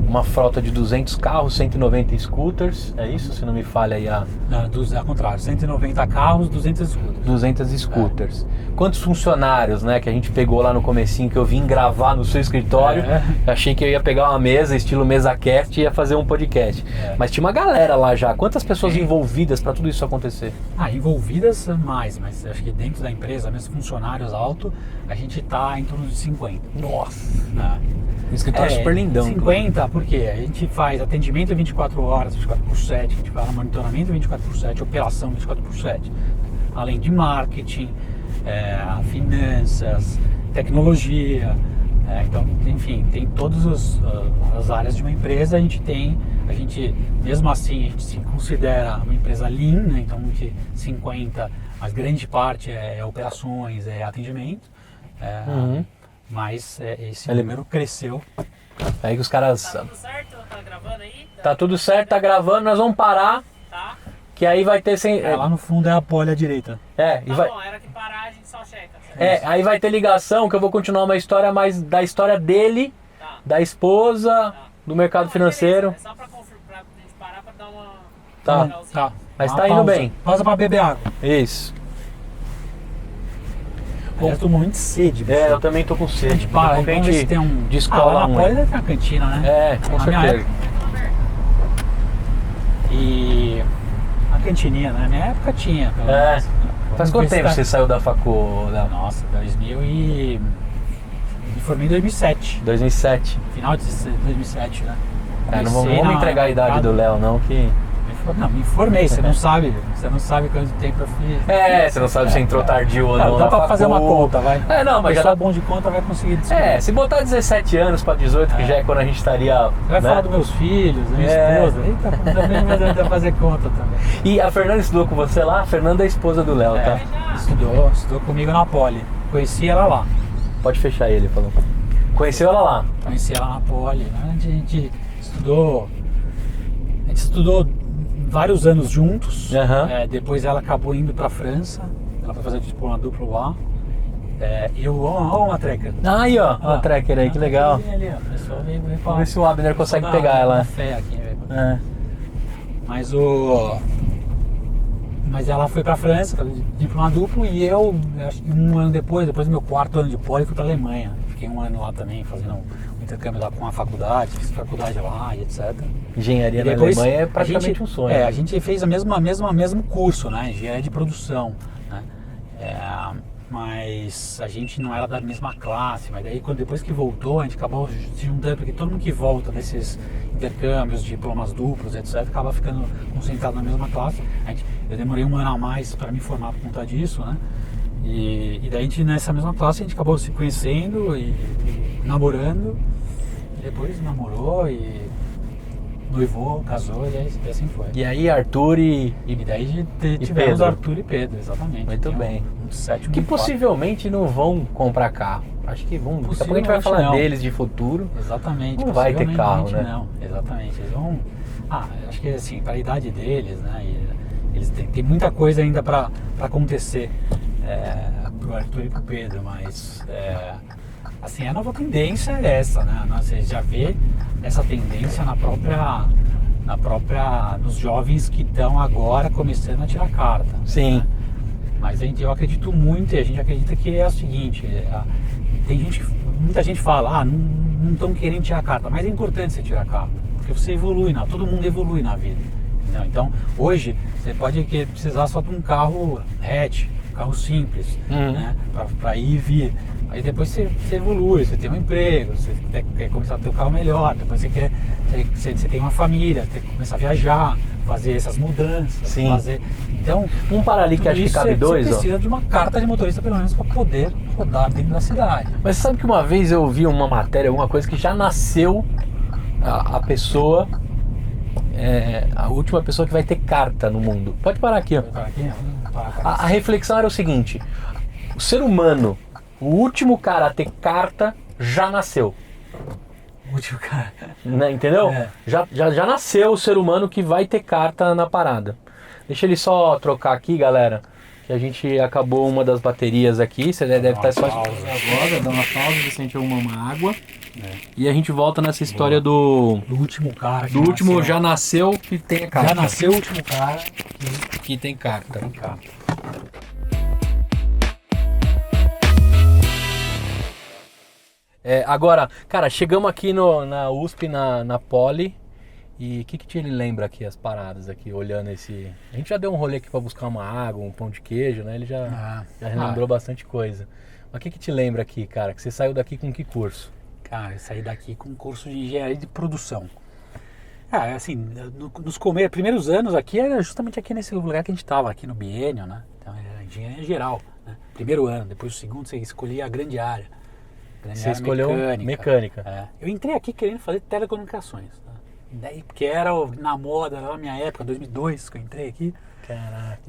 Speaker 3: uma frota de 200 carros, 190 scooters, é isso? Se não me falha aí
Speaker 1: ao contrário, 190 carros, 200 scooters.
Speaker 3: 200 scooters. Quantos funcionários, né, que a gente pegou lá no comecinho, que eu vim gravar no seu escritório, achei que eu ia pegar uma mesa, estilo MesaCast, e ia fazer um podcast. Mas tinha uma galera lá já. Quantas pessoas envolvidas para tudo isso acontecer?
Speaker 1: Envolvidas mais, mas acho que dentro da empresa, mesmo funcionários Auto, a gente está em torno de 50.
Speaker 3: Nossa! Um escritório super lindão.
Speaker 1: 50, porque a gente faz atendimento 24 horas, 24/7, a gente faz monitoramento 24/7, operação 24/7, além de marketing, finanças, tecnologia, então, enfim, tem todas as áreas de uma empresa. A gente mesmo assim, a gente se considera uma empresa lean, né? Então 50, mas grande parte é operações, é atendimento. Mas esse número cresceu.
Speaker 3: Aí que os caras...
Speaker 4: Tá tudo certo? Tá gravando aí?
Speaker 3: Tá tudo certo, tá gravando, nós vamos parar.
Speaker 4: Tá.
Speaker 3: Que aí vai ter...
Speaker 1: Lá no fundo é a Poli à direita.
Speaker 4: Bom, era que parar, a gente só checa.
Speaker 3: Aí vai ter ligação, que eu vou continuar uma história mais da história dele, da esposa, do mercado financeiro.
Speaker 4: É só pra confirmar, pra gente parar pra dar uma...
Speaker 1: Tá.
Speaker 3: Mas tá indo bem.
Speaker 1: Pausa pra beber água.
Speaker 3: Isso.
Speaker 1: Eu tô morrendo de sede.
Speaker 3: Eu também tô com sede.
Speaker 1: A gente para, vamos ver se tem um...
Speaker 3: descola
Speaker 1: lá na Poli deve ter uma cantina, né?
Speaker 3: Com certeza.
Speaker 1: E a cantininha, né? Na minha época tinha. Pelo menos.
Speaker 3: Faz quanto tempo você saiu da facu, Léo?
Speaker 1: Nossa, me formei em 2007.
Speaker 3: 2007.
Speaker 1: Final de 2007, né?
Speaker 3: Não vamos entregar a idade do Léo, não, que...
Speaker 1: Não, me informei, você não sabe quanto tempo eu fiz.
Speaker 3: Você não sabe se entrou tardio ou não.
Speaker 1: Dá pra fazer uma conta, vai.
Speaker 3: Mas
Speaker 1: já tá bom de conta, vai conseguir descobrir.
Speaker 3: Se botar 17 anos pra 18, que já é quando a gente estaria...
Speaker 1: Vai falar dos meus filhos, da minha esposa. Eita, também vai dar pra fazer conta também.
Speaker 3: E a Fernanda estudou com você lá? A Fernanda é a esposa do Léo, tá?
Speaker 1: Estudou comigo na Poli. Conheci ela lá.
Speaker 3: Pode fechar ele falou. Conheceu ela lá?
Speaker 1: Conheci ela na Poli. A gente estudou vários anos juntos. Depois ela acabou indo pra França. Ela foi fazer diploma duplo lá. Olha uma tracker.
Speaker 3: Aí, ó, uma tracker aí, que legal.
Speaker 1: Ali, ó. Pessoal veio
Speaker 3: Vamos ver se o Abner consegue pegar ela.
Speaker 1: Aqui, Mas ela foi pra França, fazer diploma duplo, e eu, acho que um ano depois do meu 4º ano de Poli, fui pra Alemanha. Fiquei um ano lá também, fazendo um intercâmbio lá com a faculdade, fiz faculdade lá e etc.
Speaker 3: Engenharia na Alemanha é praticamente um sonho.
Speaker 1: A gente fez o mesmo curso, né? Engenharia de produção, né? Mas a gente não era da mesma classe, mas daí depois que voltou, a gente acabou se juntando, porque todo mundo que volta desses intercâmbios, diplomas duplos, etc, acaba ficando concentrado na mesma classe. eu demorei um ano a mais para me formar por conta disso, né? E daí a gente, nessa mesma classe, a gente acabou se conhecendo e namorando. E depois namorou e noivou, casou e assim foi.
Speaker 3: E aí Arthur e
Speaker 1: daí tivemos
Speaker 3: Pedro.
Speaker 1: Arthur e Pedro, exatamente.
Speaker 3: Muito
Speaker 1: Tem
Speaker 3: bem.
Speaker 1: Um sétimo
Speaker 3: que
Speaker 1: e quarto.
Speaker 3: possivelmente não vão comprar carro. Acho que vão. Daqui a pouco a gente vai falar
Speaker 1: Possivelmente não.
Speaker 3: deles de futuro.
Speaker 1: Exatamente.
Speaker 3: Não vai ter
Speaker 1: possivelmente
Speaker 3: carro, né?
Speaker 1: Não, exatamente. Eles vão... acho que assim, para a idade deles, né? Eles tem muita coisa ainda para acontecer pro Arthur e pro Pedro, mas assim, a nova tendência é essa, né? Você já vê essa tendência nos jovens que estão agora começando a tirar carta.
Speaker 3: Sim.
Speaker 1: Né? Mas eu acredito muito, e a gente acredita que é o seguinte, muita gente fala, não estão querendo tirar carta, mas é importante você tirar carta, porque você evolui, todo mundo evolui na vida. Entendeu? Então, hoje, você pode precisar só de um carro hatch, um carro simples, né? Para ir e vir. Aí depois você evolui, você tem um emprego, você quer começar a ter um carro melhor, depois você tem uma família, tem que começar a viajar, fazer essas mudanças.
Speaker 3: Sim.
Speaker 1: Então,
Speaker 3: Um para ali que acho que cabe dois,
Speaker 1: você precisa de uma carta de motorista pelo menos para poder rodar dentro da cidade.
Speaker 3: Mas sabe que uma vez eu vi uma matéria, alguma coisa que já nasceu a pessoa, a última pessoa que vai ter carta no mundo. Pode parar aqui, ó. A reflexão era o seguinte: o ser humano, o último cara a ter carta já nasceu.
Speaker 1: O último cara.
Speaker 3: Né, entendeu? Já nasceu o ser humano que vai ter carta na parada. Deixa ele só trocar aqui, galera, que a gente acabou uma das baterias aqui. Você deve estar só escutando agora, dá uma pausa, você sente uma água. E a gente volta nessa história do
Speaker 1: último cara.
Speaker 3: do último já nasceu que tem a carta.
Speaker 1: Já nasceu o último cara
Speaker 3: que tem carta.
Speaker 1: tem carta.
Speaker 3: Agora, cara, chegamos aqui na USP, na Poli. E o que te lembra aqui, as paradas aqui, olhando esse... A gente já deu um rolê aqui pra buscar uma água, um pão de queijo, né? Ele já relembrou bastante coisa. Mas o que te lembra aqui, cara? Que você saiu daqui com que curso?
Speaker 1: Cara, eu saí daqui com um curso de engenharia de produção. Assim, nos primeiros anos aqui, era justamente aqui nesse lugar que a gente estava, aqui no biênio, né? Então era engenharia geral, né? Primeiro ano, depois o segundo você escolhia a grande área.
Speaker 3: Você escolheu mecânica.
Speaker 1: Eu entrei aqui querendo fazer telecomunicações. Tá? Daí, porque era na moda, na minha época, 2002 que eu entrei aqui.
Speaker 3: Caraca.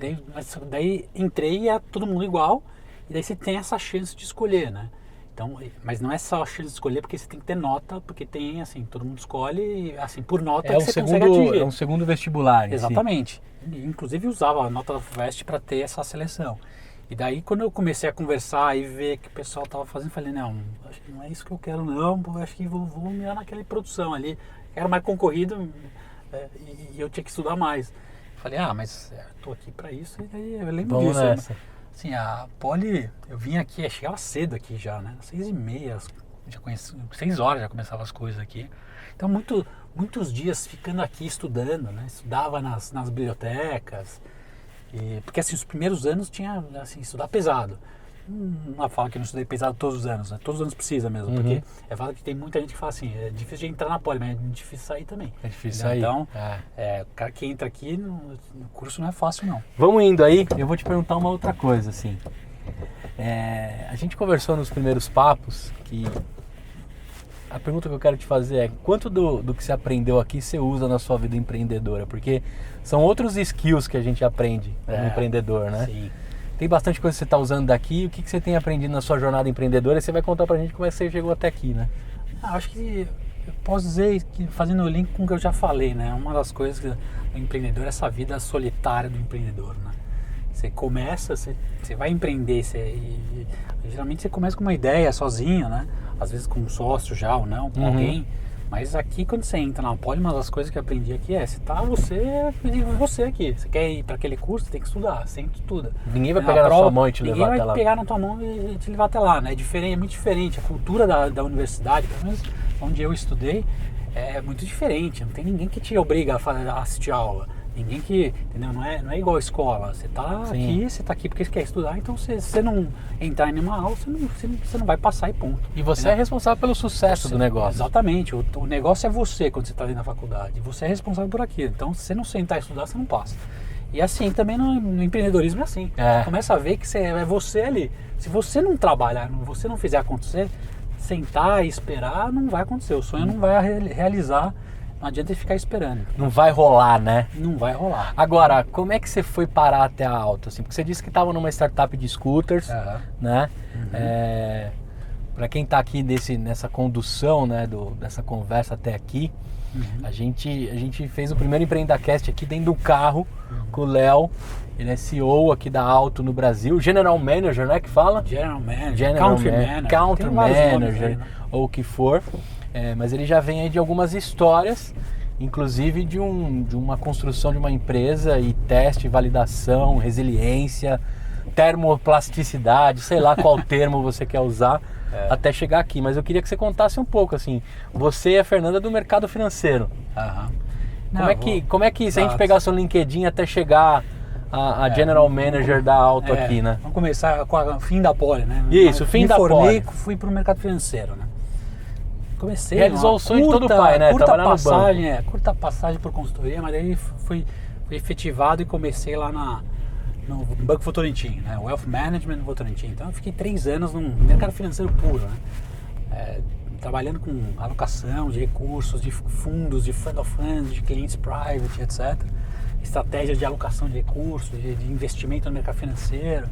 Speaker 1: Daí entrei e é todo mundo igual, e daí você tem essa chance de escolher, né? Então, mas não é só a chance de escolher, porque você tem que ter nota, porque tem, assim, todo mundo escolhe, assim, por nota que você consegue atingir.
Speaker 3: É um segundo vestibular.
Speaker 1: Exatamente. Inclusive usava a nota da FUVEST para ter essa seleção. E daí quando eu comecei a conversar e ver que o pessoal estava fazendo, falei, não, acho que não é isso que eu quero não, acho que vou mirar naquela produção ali. Era mais concorrido e eu tinha que estudar mais. Falei, mas estou aqui para isso, e daí eu lembro disso.
Speaker 3: Nessa.
Speaker 1: Assim, a Poli, eu vim aqui, chegava cedo aqui já, né? 6h30, já 6 horas já começava as coisas aqui. Então muitos dias ficando aqui estudando, né? Estudava nas bibliotecas. Porque assim, os primeiros anos tinha, assim, estudar pesado. Não fala que eu não estudei pesado todos os anos, né? Todos os anos precisa mesmo, porque é fato que tem muita gente que fala assim, é difícil de entrar na Poli, mas é difícil sair também.
Speaker 3: É difícil sair.
Speaker 1: Então, o cara que entra aqui no curso não é fácil não.
Speaker 3: Vamos indo aí, eu vou te perguntar uma outra coisa, assim. A gente conversou nos primeiros papos que a pergunta que eu quero te fazer é quanto do que você aprendeu aqui você usa na sua vida empreendedora? Porque são outros skills que a gente aprende como empreendedor, né?
Speaker 1: Sim.
Speaker 3: Tem bastante coisa que você está usando daqui. O que você tem aprendido na sua jornada empreendedora? E você vai contar pra gente como é que você chegou até aqui, né?
Speaker 1: Acho que eu posso dizer que, fazendo o link com o que eu já falei, né? Uma das coisas do empreendedor é essa vida solitária do empreendedor, né? Você começa, você vai empreender, geralmente você começa com uma ideia sozinho, né? Às vezes com um sócio já ou não, com alguém. Mas aqui, quando você entra na Poli, uma das coisas que eu aprendi aqui você aqui. Você quer ir para aquele curso, você tem que estudar, sempre estuda.
Speaker 3: Ninguém vai pegar na sua mão e te levar até lá.
Speaker 1: Ninguém vai pegar na tua mão e te levar até lá, né? É muito diferente. A cultura da universidade, pelo menos onde eu estudei, é muito diferente. Não tem ninguém que te obriga a assistir aula. Ninguém que, entendeu? Não é igual a escola. Você tá aqui porque você quer estudar, então se você não entrar em nenhuma aula, você não vai passar e ponto.
Speaker 3: E você é responsável pelo sucesso do negócio.
Speaker 1: Exatamente. O negócio é você quando você está ali na faculdade. Você é responsável por aquilo. Então, se você não sentar e estudar, você não passa. E assim também no empreendedorismo é assim. Começa a ver que é você ali. Se você não trabalhar, você não fizer acontecer, sentar e esperar, não vai acontecer. O sonho não vai realizar. Não adianta ficar esperando.
Speaker 3: Não vai rolar, né?
Speaker 1: Não vai rolar.
Speaker 3: Agora, como é que você foi parar até a Alto? Assim? Porque você disse que estava numa startup de scooters, né? Para quem está aqui nessa condução, né, dessa conversa até aqui, a gente fez o primeiro EmpreendaCast aqui dentro do carro com o Léo. Ele é CEO aqui da Alto no Brasil, General Manager, né, que fala?
Speaker 1: Country Manager.
Speaker 3: Country Manager,
Speaker 1: aí, né?
Speaker 3: ou o que for. Mas ele já vem aí de algumas histórias, inclusive de uma construção de uma empresa e teste, validação, resiliência, termoplasticidade, sei lá qual termo você quer usar até chegar aqui. Mas eu queria que você contasse um pouco, assim, você e a Fernanda do mercado financeiro. Como é que se a gente pegar seu LinkedIn até chegar a General Manager da Alto aqui, né?
Speaker 1: Vamos começar com o fim da Poli, né?
Speaker 3: Isso, fim da Poli.
Speaker 1: Me formei, fui para o mercado financeiro, né? Comecei.
Speaker 3: Realizou o sonho de todo pai, né? Trabalhar no banco.
Speaker 1: Curta passagem por consultoria, mas aí fui efetivado e comecei lá no Banco Votorantim, né? Wealth Management Votorantim. Então eu fiquei 3 anos no mercado financeiro puro, né? Trabalhando com alocação de recursos, de fundos, de fund of funds, de clientes private, etc. Estratégias de alocação de recursos, de investimento no mercado financeiro.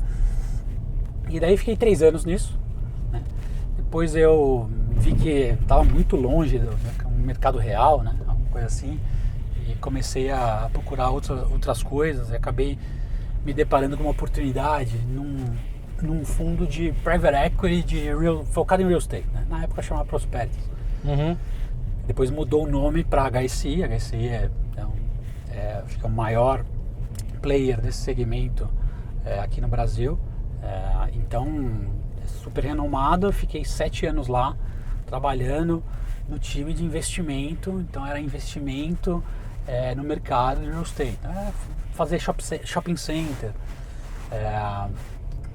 Speaker 1: E daí fiquei 3 anos nisso, né? Depois eu vi que estava muito longe do mercado real, né? Alguma coisa assim. E comecei a procurar outras coisas. E acabei me deparando com uma oportunidade num fundo de private equity focado em real estate, né? Na época chamava Prosperity. Depois mudou o nome para HSI. HSI acho que é o maior player desse segmento aqui no Brasil. Então, é super renomado. Eu fiquei 7 anos lá trabalhando no time de investimento. Então era investimento no mercado de real estate. Fazer shopping center,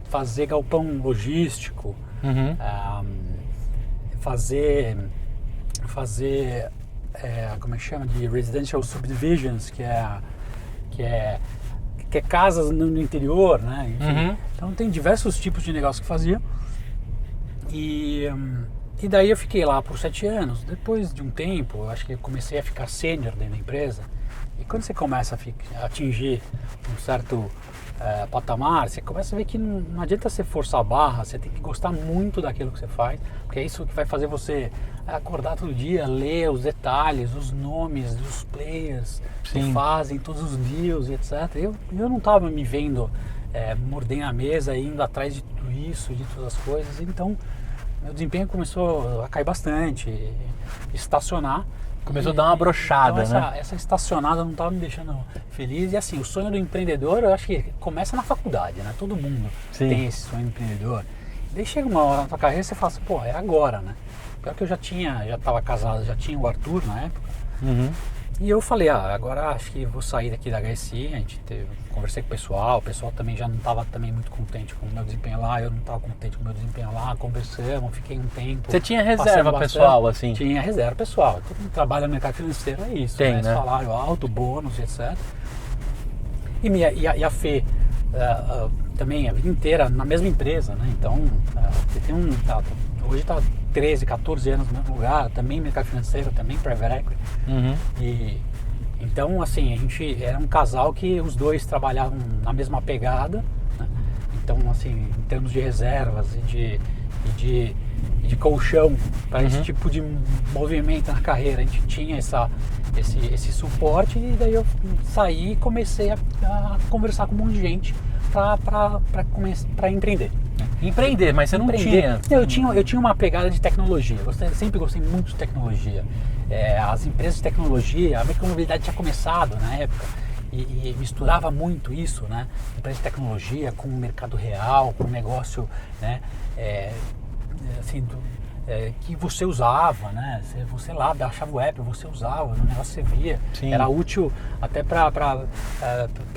Speaker 1: fazer galpão logístico, fazer como é que chama, de residential subdivisions, que é casas no interior, né? Enfim, então tem diversos tipos de negócio que fazia. E daí eu fiquei lá por 7 anos. Depois de um tempo, eu acho que eu comecei a ficar sênior dentro da empresa. E quando você começa a atingir um certo patamar, você começa a ver que não adianta você forçar a barra, você tem que gostar muito daquilo que você faz, porque é isso que vai fazer você acordar todo dia, ler os detalhes, os nomes dos players que fazem, todos os deals e etc. Eu não estava me vendo mordendo a mesa, indo atrás de tudo isso, de todas as coisas. Então meu desempenho começou a cair bastante, estacionar.
Speaker 3: Começou a dar uma brochada,
Speaker 1: então,
Speaker 3: né?
Speaker 1: Essa estacionada não estava me deixando feliz. E assim, o sonho do empreendedor, eu acho que começa na faculdade, né? Todo mundo tem esse sonho do empreendedor. Daí chega uma hora na tua carreira e você fala assim, pô, é agora, né? Pior que eu já estava casado, já tinha o Arthur na época. E eu falei, agora acho que vou sair daqui da HSI. Conversei com o pessoal também já não estava também muito contente com o meu desempenho lá, eu não estava contente com o meu desempenho lá, conversamos, fiquei um tempo.
Speaker 3: Você tinha reserva pessoal, assim?
Speaker 1: Tinha reserva pessoal. Todo mundo trabalha no mercado financeiro, é isso.
Speaker 3: Tem, né?
Speaker 1: Salário alto, bônus, etc. E a Fê também a vida inteira na mesma empresa, né? Então, hoje está 13, 14 anos no mesmo lugar, também mercado financeiro, também private equity. Então, assim, a gente era um casal que os dois trabalhavam na mesma pegada, né? Então, assim, em termos de reservas e de colchão para esse tipo de movimento na carreira, a gente tinha esse suporte. E daí eu saí e comecei a conversar com um monte de gente para empreender.
Speaker 3: Empreender, mas você não tinha?
Speaker 1: Eu tinha uma pegada de tecnologia. Sempre gostei muito de tecnologia. As empresas de tecnologia, a micromobilidade tinha começado na época e misturava muito isso, né? Empresa de tecnologia com o mercado real, com o negócio, né? Assim, que você usava, né? Você lá baixava o app, você usava, o negócio você via. Era útil até para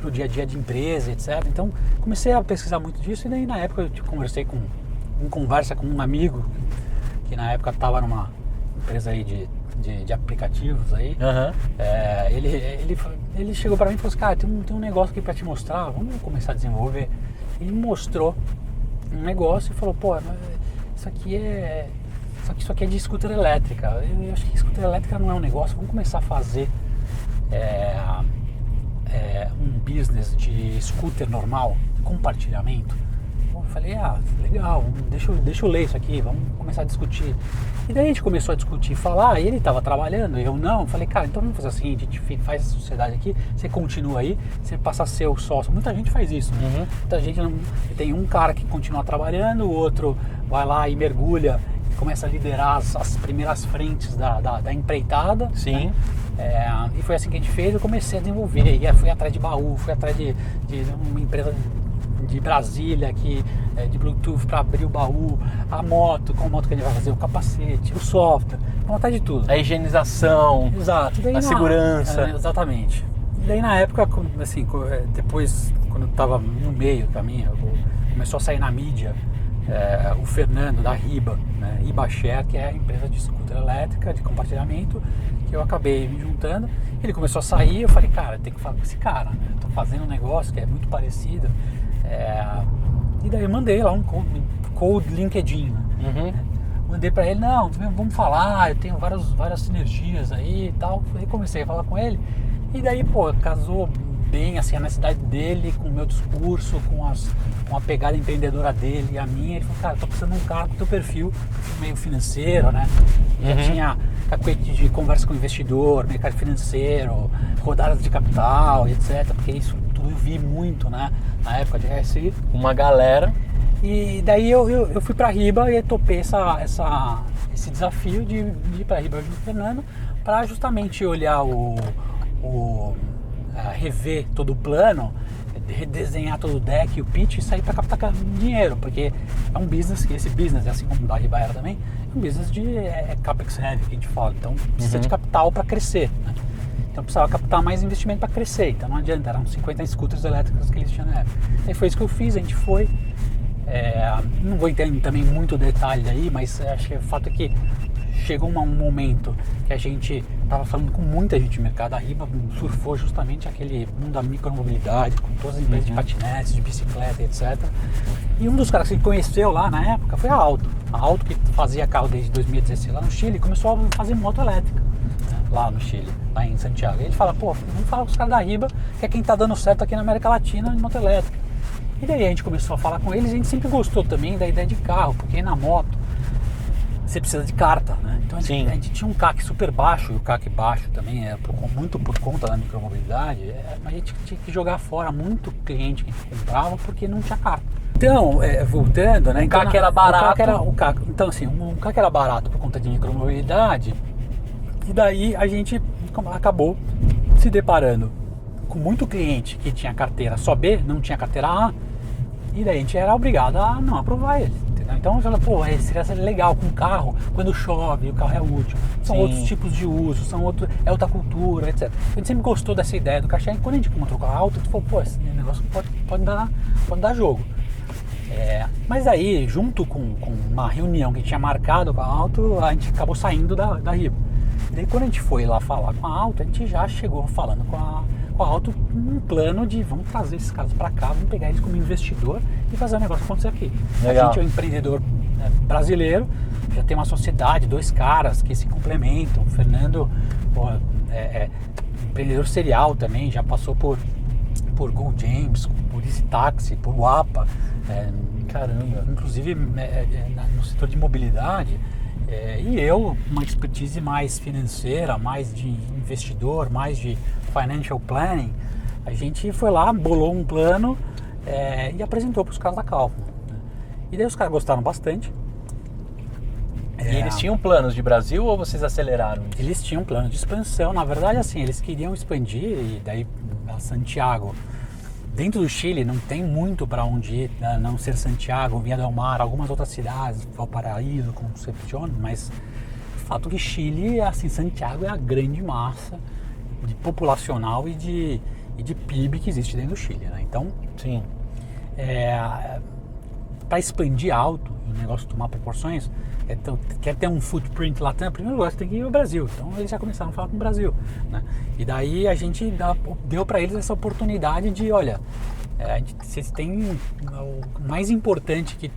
Speaker 1: o dia a dia de empresa, etc. Então comecei a pesquisar muito disso. E daí na época eu conversei conversa com um amigo que na época estava numa empresa aí de de aplicativos aí.
Speaker 3: Aham.
Speaker 1: Ele chegou para mim e falou assim, cara, tem um negócio aqui para te mostrar, vamos começar a desenvolver. Ele me mostrou um negócio e falou, pô, isso aqui é de scooter elétrica. Eu acho que scooter elétrica não é um negócio, vamos começar a fazer um business de scooter normal, de compartilhamento. Eu falei, legal, deixa eu ler isso aqui, vamos começar a discutir. E daí a gente começou a discutir, falar, e ele estava trabalhando, eu não. Eu falei, cara, então vamos fazer assim, a gente faz essa sociedade aqui, você continua aí, você passa a ser o sócio. Muita gente faz isso, né?
Speaker 3: Uhum.
Speaker 1: Muita gente não. Tem um cara que continua trabalhando, o outro vai lá e mergulha e começa a liderar as primeiras frentes da empreitada.
Speaker 3: Sim.
Speaker 1: Né? E foi assim que a gente fez, eu comecei a desenvolver. E fui atrás de baú, fui atrás de uma empresa de Brasília de Bluetooth para abrir o baú, a moto, qual moto que a gente vai fazer, o capacete, o software, vamos atrás de tudo.
Speaker 3: A higienização,
Speaker 1: Exato. Daí
Speaker 3: a segurança.
Speaker 1: Exatamente. E daí na época, assim, depois, quando eu estava no meio do caminho, começou a sair na mídia o Fernando da Riba, né, Ibashare, que é a empresa de scooter elétrica, de compartilhamento, que eu acabei me juntando. Ele começou a sair, eu falei, cara, tem que falar com esse cara, né? Tô fazendo um negócio que é muito parecido. E daí eu mandei lá um code LinkedIn, né?
Speaker 3: Uhum.
Speaker 1: Mandei pra ele, não, vamos falar, eu tenho várias sinergias aí e tal. Aí comecei a falar com ele, e daí, pô, casou bem, assim, a necessidade dele com o meu discurso, com a pegada empreendedora dele e a minha. Ele falou, cara, tô precisando de um cara com o teu perfil meio financeiro, né? Já tinha cacuete de conversa com o investidor, mercado financeiro, rodadas de capital, etc. Porque isso tudo eu vi muito, né? Na época de RSI.
Speaker 3: Uma galera.
Speaker 1: E daí eu fui pra Riba e topei esse desafio de ir pra Riba junto com o Fernando para justamente olhar rever todo o plano, redesenhar todo o deck e o pitch e sair para captar dinheiro, porque é um business que esse business, assim como o da Riba era também, é um business de capex heavy que a gente fala, então precisa de capital para crescer, né? Então precisava captar mais investimento para crescer, então não adianta, eram 50 scooters elétricos que eles tinham na época. E foi isso que eu fiz, a gente foi, não vou entender também muito detalhe aí, mas acho que o fato é que chegou um momento que a gente estava falando com muita gente no mercado. A Riba surfou justamente aquele mundo da micromobilidade, com todas as empresas de patinetes, de bicicleta, etc. E um dos caras que conheceu lá na época foi a Auto. A Auto, que fazia carro desde 2016 lá no Chile, começou a fazer moto elétrica, né, lá no Chile, lá em Santiago. E ele fala, pô, vamos falar com os caras da Riba, que é quem está dando certo aqui na América Latina de moto elétrica. E daí a gente começou a falar com eles, e a gente sempre gostou também da ideia de carro, porque na moto você precisa de carta, né? Então a gente tinha um CAC super baixo, e o CAC baixo também muito por conta da micromobilidade, a gente tinha que jogar fora muito cliente que a gente comprava porque não tinha carta. Então, voltando, né?
Speaker 3: O CAC era barato.
Speaker 1: Então assim, um CAC era barato por conta de micromobilidade, e daí a gente acabou se deparando com muito cliente que tinha carteira só B, não tinha carteira A, e daí a gente era obrigado a não aprovar ele. Então eu falei, pô, seria legal com o carro, quando chove, o carro é útil. São outros tipos de uso, é outra cultura, etc. A gente sempre gostou dessa ideia do cachê, e quando a gente encontrou com a Auto, a gente falou, pô, esse negócio pode dar jogo. Mas aí, junto com uma reunião que a gente tinha marcado com a Auto, a gente acabou saindo da Riba. E daí quando a gente foi lá falar com a Auto, a gente já chegou falando com a Auto um plano de vamos trazer esses caras para cá, vamos pegar eles como investidor e fazer o negócio acontecer aqui.
Speaker 3: Legal.
Speaker 1: A gente é um empreendedor brasileiro, já tem uma sociedade, 2 caras que se complementam. O Fernando empreendedor serial também, já passou por Go James, por Easy Taxi, por Wapa,
Speaker 3: caramba,
Speaker 1: inclusive no setor de mobilidade. E eu, uma expertise mais financeira, mais de investidor, mais de financial planning, a gente foi lá, bolou um plano e apresentou para os caras da Calvo. Né? E daí os caras gostaram bastante.
Speaker 3: E eles tinham planos de Brasil ou vocês aceleraram isso?
Speaker 1: Eles tinham plano de expansão, na verdade assim, eles queriam expandir, e daí a Santiago, dentro do Chile não tem muito para onde ir, né? Não ser Santiago, Viña del Mar, algumas outras cidades, Valparaíso, Concepción, mas o fato que Chile, assim, Santiago é a grande massa de populacional e de PIB que existe dentro do Chile, né? Então,
Speaker 3: sim,
Speaker 1: para expandir alto, o negócio tomar proporções, Então, quer ter um footprint lá, em primeiro lugar você tem que ir ao Brasil. Então eles já começaram a falar com o Brasil, né? E daí a gente deu para eles essa oportunidade de, olha, vocês têm o mais importante que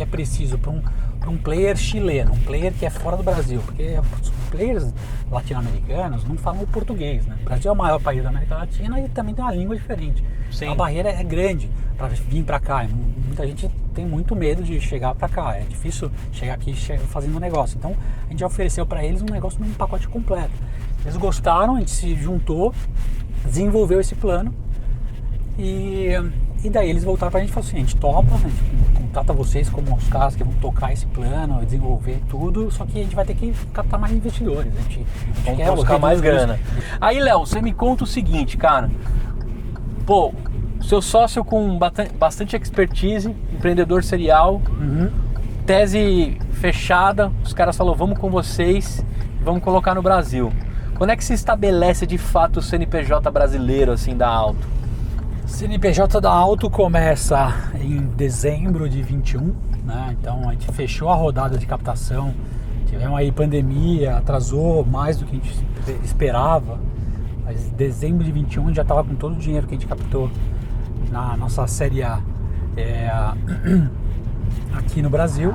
Speaker 1: é preciso para um player chileno, um player que é fora do Brasil, porque os players latino-americanos não falam o português, né? O Brasil é o maior país da América Latina e também tem uma língua diferente.
Speaker 3: Sim.
Speaker 1: A barreira é grande para vir para cá. Muita gente tem muito medo de chegar para cá. É difícil chegar aqui fazendo um negócio. Então a gente ofereceu para eles um negócio num pacote completo. Eles gostaram, a gente se juntou, desenvolveu esse plano e daí eles voltaram pra gente e falaram assim, a gente topa, a gente contrata vocês como os caras que vão tocar esse plano, desenvolver tudo, só que a gente vai ter que captar mais investidores, a gente
Speaker 3: quer buscar mais grana. Aí, Léo, você me conta o seguinte, cara, pô, seu sócio com bastante expertise, empreendedor serial, tese fechada, os caras falaram, vamos com vocês, vamos colocar no Brasil. Quando é que se estabelece de fato o CNPJ brasileiro, assim, da Alto?
Speaker 1: CNPJ da Alto começa em dezembro de 21, né? Então a gente fechou a rodada de captação, tivemos aí pandemia, atrasou mais do que a gente esperava, mas em dezembro de 21 a gente já estava com todo o dinheiro que a gente captou na nossa série A aqui no Brasil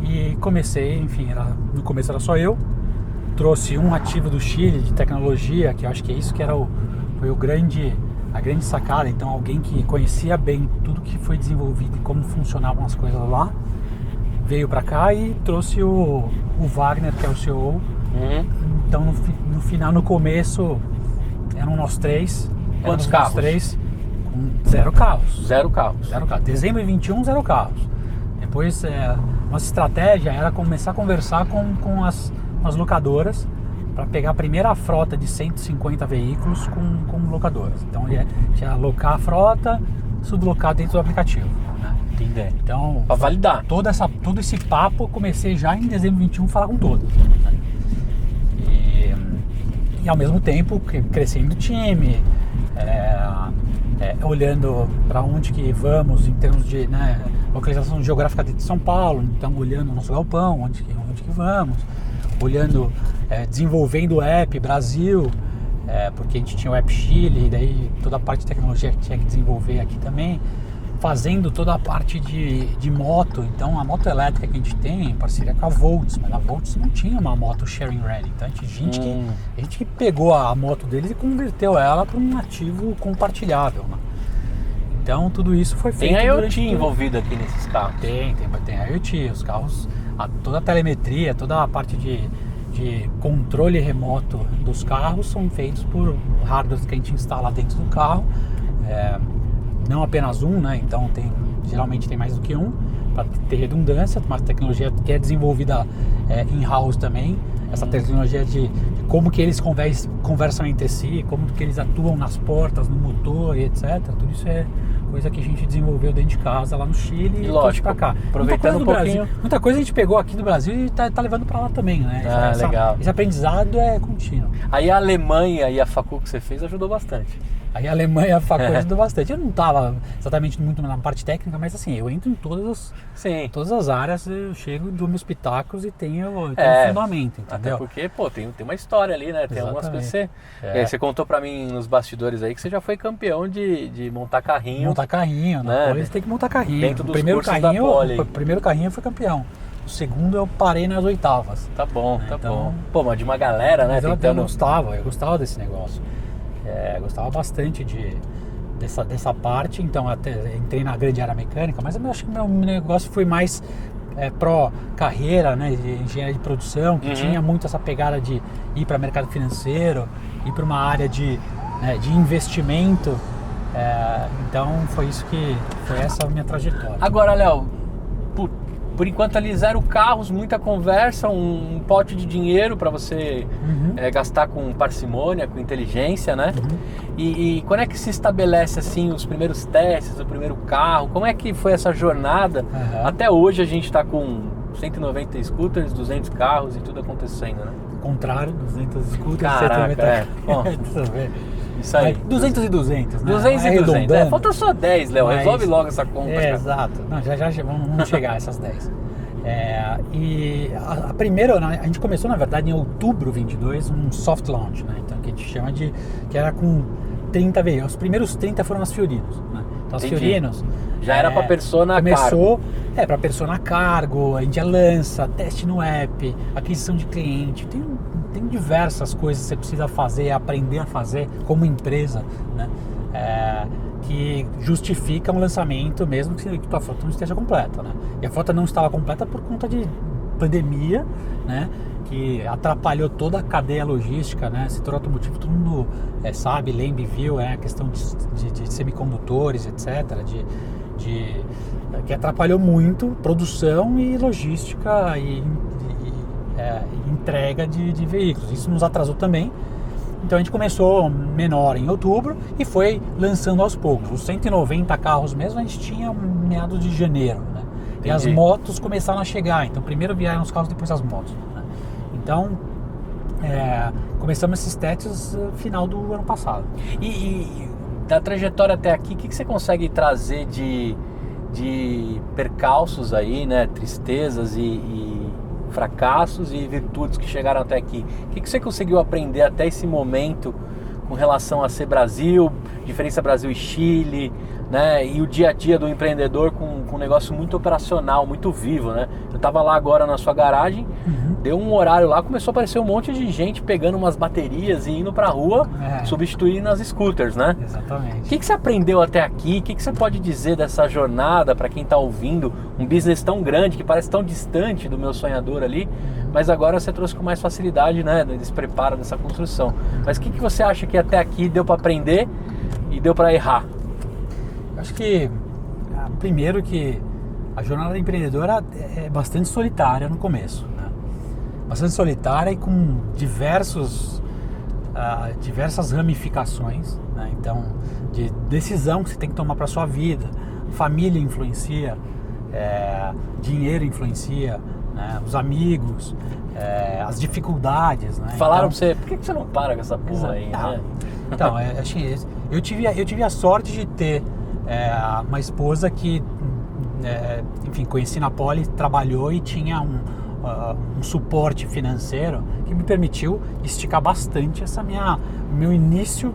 Speaker 1: e comecei, enfim, no começo era só eu, trouxe um ativo do Chile de tecnologia, que eu acho que é isso que foi a grande sacada. Então alguém que conhecia bem tudo que foi desenvolvido e como funcionavam as coisas lá, veio para cá e trouxe o Wagner, que é o CEO. Então no final, no começo, eram nós três.
Speaker 3: Quantos carros?
Speaker 1: Três, com 0 carros.
Speaker 3: 0 carros.
Speaker 1: 0 carros. Dezembro de 21, 0 carros. Depois, nossa estratégia era começar a conversar com as locadoras para pegar a primeira frota de 150 veículos com locadoras. Então, ia alocar a frota, sublocar dentro do aplicativo, né?
Speaker 3: Entendi.
Speaker 1: Então,
Speaker 3: para validar.
Speaker 1: Todo esse papo, eu comecei já em dezembro de 21 a falar com todos, né? E ao mesmo tempo, crescendo o time, olhando para onde que vamos em termos de, né, localização geográfica de São Paulo. Então, olhando o nosso galpão, onde que vamos, olhando, desenvolvendo o app Brasil, porque a gente tinha o app Chile, e daí toda a parte de tecnologia que tinha que desenvolver aqui também, fazendo toda a parte de moto. Então a moto elétrica que a gente tem em parceria com a Volts, mas a Volts não tinha uma moto sharing ready, então a gente que pegou a moto deles e converteu ela para um ativo compartilhável, né? Então tudo isso foi feito.
Speaker 3: Tem IoT envolvido aqui nesses carros?
Speaker 1: Tem IoT, os carros, toda a telemetria, toda a parte de controle remoto dos carros são feitos por hardware que a gente instala dentro do carro, não apenas um, né? Então geralmente tem mais do que um, para ter redundância, mas a tecnologia que é desenvolvida in-house também, essa tecnologia de como que eles conversam entre si, como que eles atuam nas portas, no motor e etc. Tudo isso é coisa que a gente desenvolveu dentro de casa lá no Chile e
Speaker 3: lógico,
Speaker 1: pra cá.
Speaker 3: Aproveitando um pouquinho.
Speaker 1: Muita coisa a gente pegou aqui do Brasil e tá levando pra lá também, né?
Speaker 3: Legal.
Speaker 1: Esse aprendizado é contínuo.
Speaker 3: Aí a Alemanha e a facul que você fez ajudou bastante.
Speaker 1: Aí a Alemanha e a facul ajudou bastante. Eu não estava exatamente muito na parte técnica, mas assim, eu entro em todas as áreas, eu chego, dou meus pitacos e tenho um fundamento, entendeu?
Speaker 3: Até porque, pô, tem uma história ali, né? Tem algumas coisas que você contou pra mim nos bastidores aí que você já foi campeão de montar carrinho.
Speaker 1: Montar carrinho, né? Depois tem que montar carrinho.
Speaker 3: Dentro dos cursos da Poli.
Speaker 1: O primeiro carrinho eu fui campeão. O segundo eu parei nas oitavas.
Speaker 3: Tá bom. Pô, mas de uma galera, né?
Speaker 1: Eu gostava desse negócio. Eu gostava bastante dessa parte, então até entrei na grande área mecânica, mas eu acho que meu negócio foi mais pró-carreira, né, de engenharia de produção, que tinha muito essa pegada de ir para mercado financeiro, ir para uma área de investimento, então foi essa a minha trajetória.
Speaker 3: Agora, Léo, por enquanto ali 0 carros, muita conversa, um pote de dinheiro para você gastar com parcimônia, com inteligência, né? E quando é que se estabelece assim os primeiros testes, o primeiro carro? Como é que foi essa jornada? Até hoje a gente está com 190 scooters, 200 carros e tudo acontecendo, né?
Speaker 1: Contrário, 200 scooters,
Speaker 3: Caraca,
Speaker 1: 190
Speaker 3: Isso aí.
Speaker 1: 200 e 200, né?
Speaker 3: 200 e 200. Falta só 10, Léo. Resolve logo essa conta.
Speaker 1: Exato. Não, já vamos chegar a essas 10. E a primeira, a gente começou na verdade em outubro 22, um soft launch, né? Então que a gente chama que era com 30 veículos. Os primeiros 30 foram as Fiorinos, né? Então as Fiorinos
Speaker 3: já era para persona
Speaker 1: começou,
Speaker 3: cargo.
Speaker 1: Para persona cargo, a gente lança, teste no app, aquisição de cliente, tem diversas coisas que você precisa fazer, aprender a fazer como empresa, né? Que justifica um lançamento mesmo que tua frota não esteja completa, né? E a frota não estava completa por conta de pandemia, né? Que atrapalhou toda a cadeia logística, né? Setor automotivo, todo mundo sabe, lembra e viu, a questão de semicondutores, etc., que atrapalhou muito produção e logística e entrega de veículos. Isso nos atrasou também. Então a gente começou menor em outubro e foi lançando aos poucos. Os 190 carros mesmo a gente tinha meados de janeiro, né? E as motos começaram a chegar. Então primeiro vieram os carros, depois as motos, né? Então começamos esses testes no final do ano passado.
Speaker 3: E da trajetória até aqui, o que você consegue trazer de percalços aí, né? Tristezas e fracassos e virtudes que chegaram até aqui. O que você conseguiu aprender até esse momento com relação a ser Brasil, diferença Brasil e Chile, né? E o dia a dia do empreendedor com um negócio muito operacional, muito vivo, né? Eu estava lá agora na sua garagem, deu um horário lá, começou a aparecer um monte de gente pegando umas baterias e indo pra rua, substituindo as scooters, né?
Speaker 1: Exatamente.
Speaker 3: O que você aprendeu até aqui? O que você pode dizer dessa jornada para quem está ouvindo? Um business tão grande, que parece tão distante do meu sonhador ali, mas agora você trouxe com mais facilidade, né? Desse preparo, dessa construção. Mas o que você acha que até aqui deu para aprender e deu para errar?
Speaker 1: Acho que, primeiro que a jornada empreendedora é bastante solitária no começo, né? Bastante solitária e com diversas ramificações, né? Então, de decisão que você tem que tomar para sua vida, família influencia, dinheiro influencia, né? Os amigos, as dificuldades, né?
Speaker 3: Falaram pra você, por que você não para com essa porra aí, né?
Speaker 1: Então, eu tive a sorte de ter uma esposa que, enfim, conheci na Poli, trabalhou e tinha um suporte financeiro que me permitiu esticar bastante meu início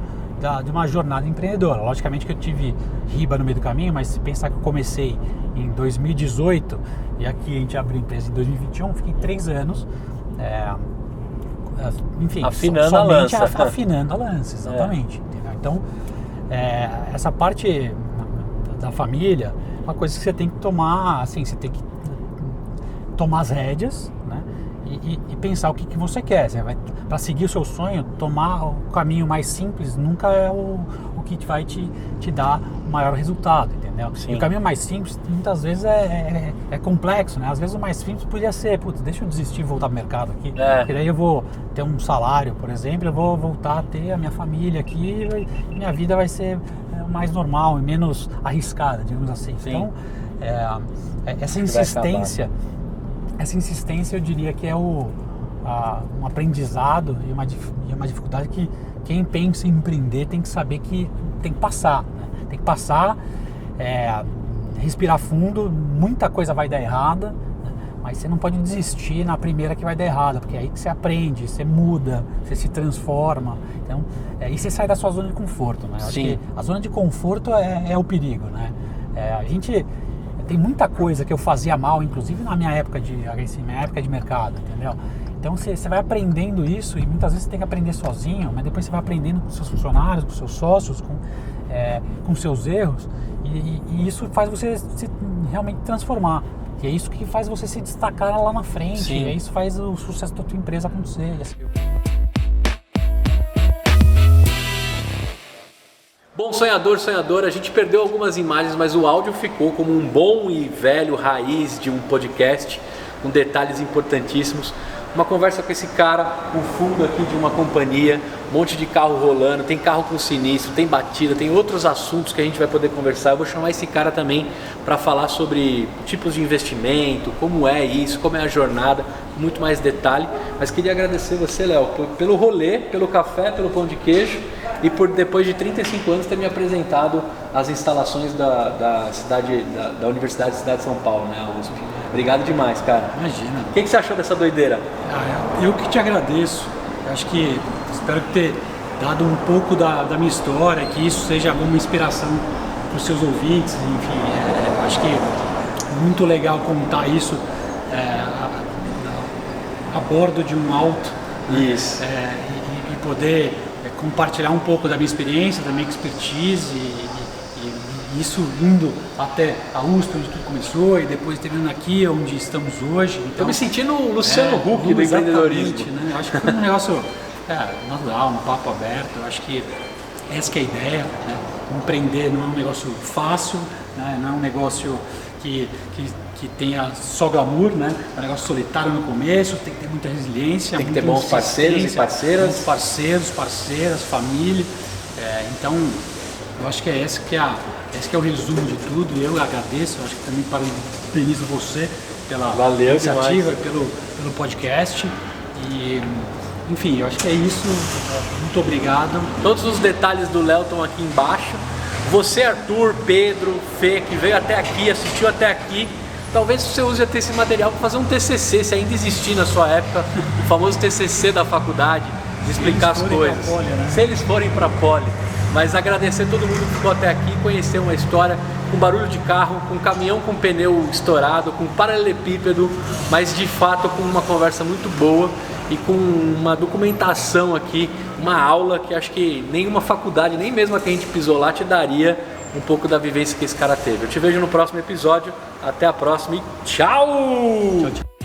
Speaker 1: de uma jornada empreendedora. Logicamente que eu tive riba no meio do caminho, mas se pensar que eu comecei em 2018 e aqui a gente abriu a empresa em 2021, fiquei 3 anos enfim,
Speaker 3: afinando a lança.
Speaker 1: Afinando a lança, exatamente. Entendeu? Então, essa parte da família, uma coisa que você tem que tomar, assim, você tem que tomar as rédeas, né? E pensar o que você quer. Para seguir o seu sonho, tomar o caminho mais simples nunca é o que vai te dar o maior resultado, entendeu?
Speaker 3: Sim.
Speaker 1: E o caminho mais simples muitas vezes é complexo, né? Às vezes o mais simples podia ser, deixa eu desistir e voltar pro mercado aqui, porque daí eu vou ter um salário, por exemplo, eu vou voltar a ter a minha família aqui e minha vida vai ser mais normal e menos arriscada, digamos assim.
Speaker 3: Sim.
Speaker 1: Então, essa insistência eu diria que é um aprendizado e uma dificuldade que quem pensa em empreender tem que saber que tem que passar, né? Tem que passar, respirar fundo, muita coisa vai dar errada, né? Mas você não pode desistir na primeira que vai dar errada, porque é aí que você aprende, você muda, você se transforma, então, e você sai da sua zona de conforto, né? Acho que a zona de conforto é o perigo, né? A gente tem muita coisa que eu fazia mal, inclusive na minha época de mercado, entendeu? Então você vai aprendendo isso e muitas vezes você tem que aprender sozinho, mas depois você vai aprendendo com seus funcionários, com seus sócios, com seus erros e isso faz você se realmente transformar. E é isso que faz você se destacar lá na frente.
Speaker 3: Sim.
Speaker 1: E é isso que faz o sucesso da tua empresa acontecer.
Speaker 3: Bom, sonhador, a gente perdeu algumas imagens, mas o áudio ficou como um bom e velho raiz de um podcast, com detalhes importantíssimos. Uma conversa com esse cara, o fundo aqui de uma companhia, um monte de carro rolando, tem carro com sinistro, tem batida, tem outros assuntos que a gente vai poder conversar. Eu vou chamar esse cara também para falar sobre tipos de investimento, como é isso, como é a jornada, muito mais detalhe. Mas queria agradecer você, Léo, pelo rolê, pelo café, pelo pão de queijo e por depois de 35 anos ter me apresentado as instalações da Universidade de Cidade de São Paulo, né, a USP. Obrigado demais, cara.
Speaker 1: Imagina.
Speaker 3: O que você achou dessa doideira?
Speaker 1: Eu que te agradeço. Eu acho que espero ter dado um pouco da minha história, que isso seja alguma inspiração para os seus ouvintes. Enfim, eu acho que é muito legal contar isso a bordo de um auto.
Speaker 3: Isso.
Speaker 1: E poder compartilhar um pouco da minha experiência, da minha expertise e isso indo até a USP, onde tudo começou, e depois terminando aqui, onde estamos hoje. Então,
Speaker 3: Tô me sentindo o Luciano Huck do empreendedorismo.
Speaker 1: Né? Acho que foi um negócio natural, um papo aberto. Eu acho que essa que é a ideia. Né? Empreender não é um negócio fácil, né? Não é um negócio que tenha só glamour, né? É um negócio solitário no começo, tem que ter muita resiliência,
Speaker 3: tem que ter bons parceiros e parceiras.
Speaker 1: Bons parceiros, parceiras, família. Então, eu acho que esse que é o resumo de tudo. Eu agradeço, eu acho que também parabenizo você pela iniciativa, pelo podcast. E, enfim, eu acho que é isso. Muito obrigado.
Speaker 3: Todos os detalhes do Léo estão aqui embaixo. Você, Arthur, Pedro, Fê, que veio até aqui, assistiu até aqui, talvez você use até esse material para fazer um TCC, se ainda existir na sua época, o famoso TCC da faculdade, de explicar as coisas.
Speaker 1: Poli, né?
Speaker 3: Se eles forem para Poli. Mas agradecer todo mundo que ficou até aqui, conhecer uma história com barulho de carro, com caminhão com pneu estourado, com paralelepípedo, mas de fato com uma conversa muito boa e com uma documentação aqui, uma aula que acho que nenhuma faculdade, nem mesmo a que a gente pisou lá, te daria um pouco da vivência que esse cara teve. Eu te vejo no próximo episódio, até a próxima e tchau!
Speaker 1: Tchau, tchau.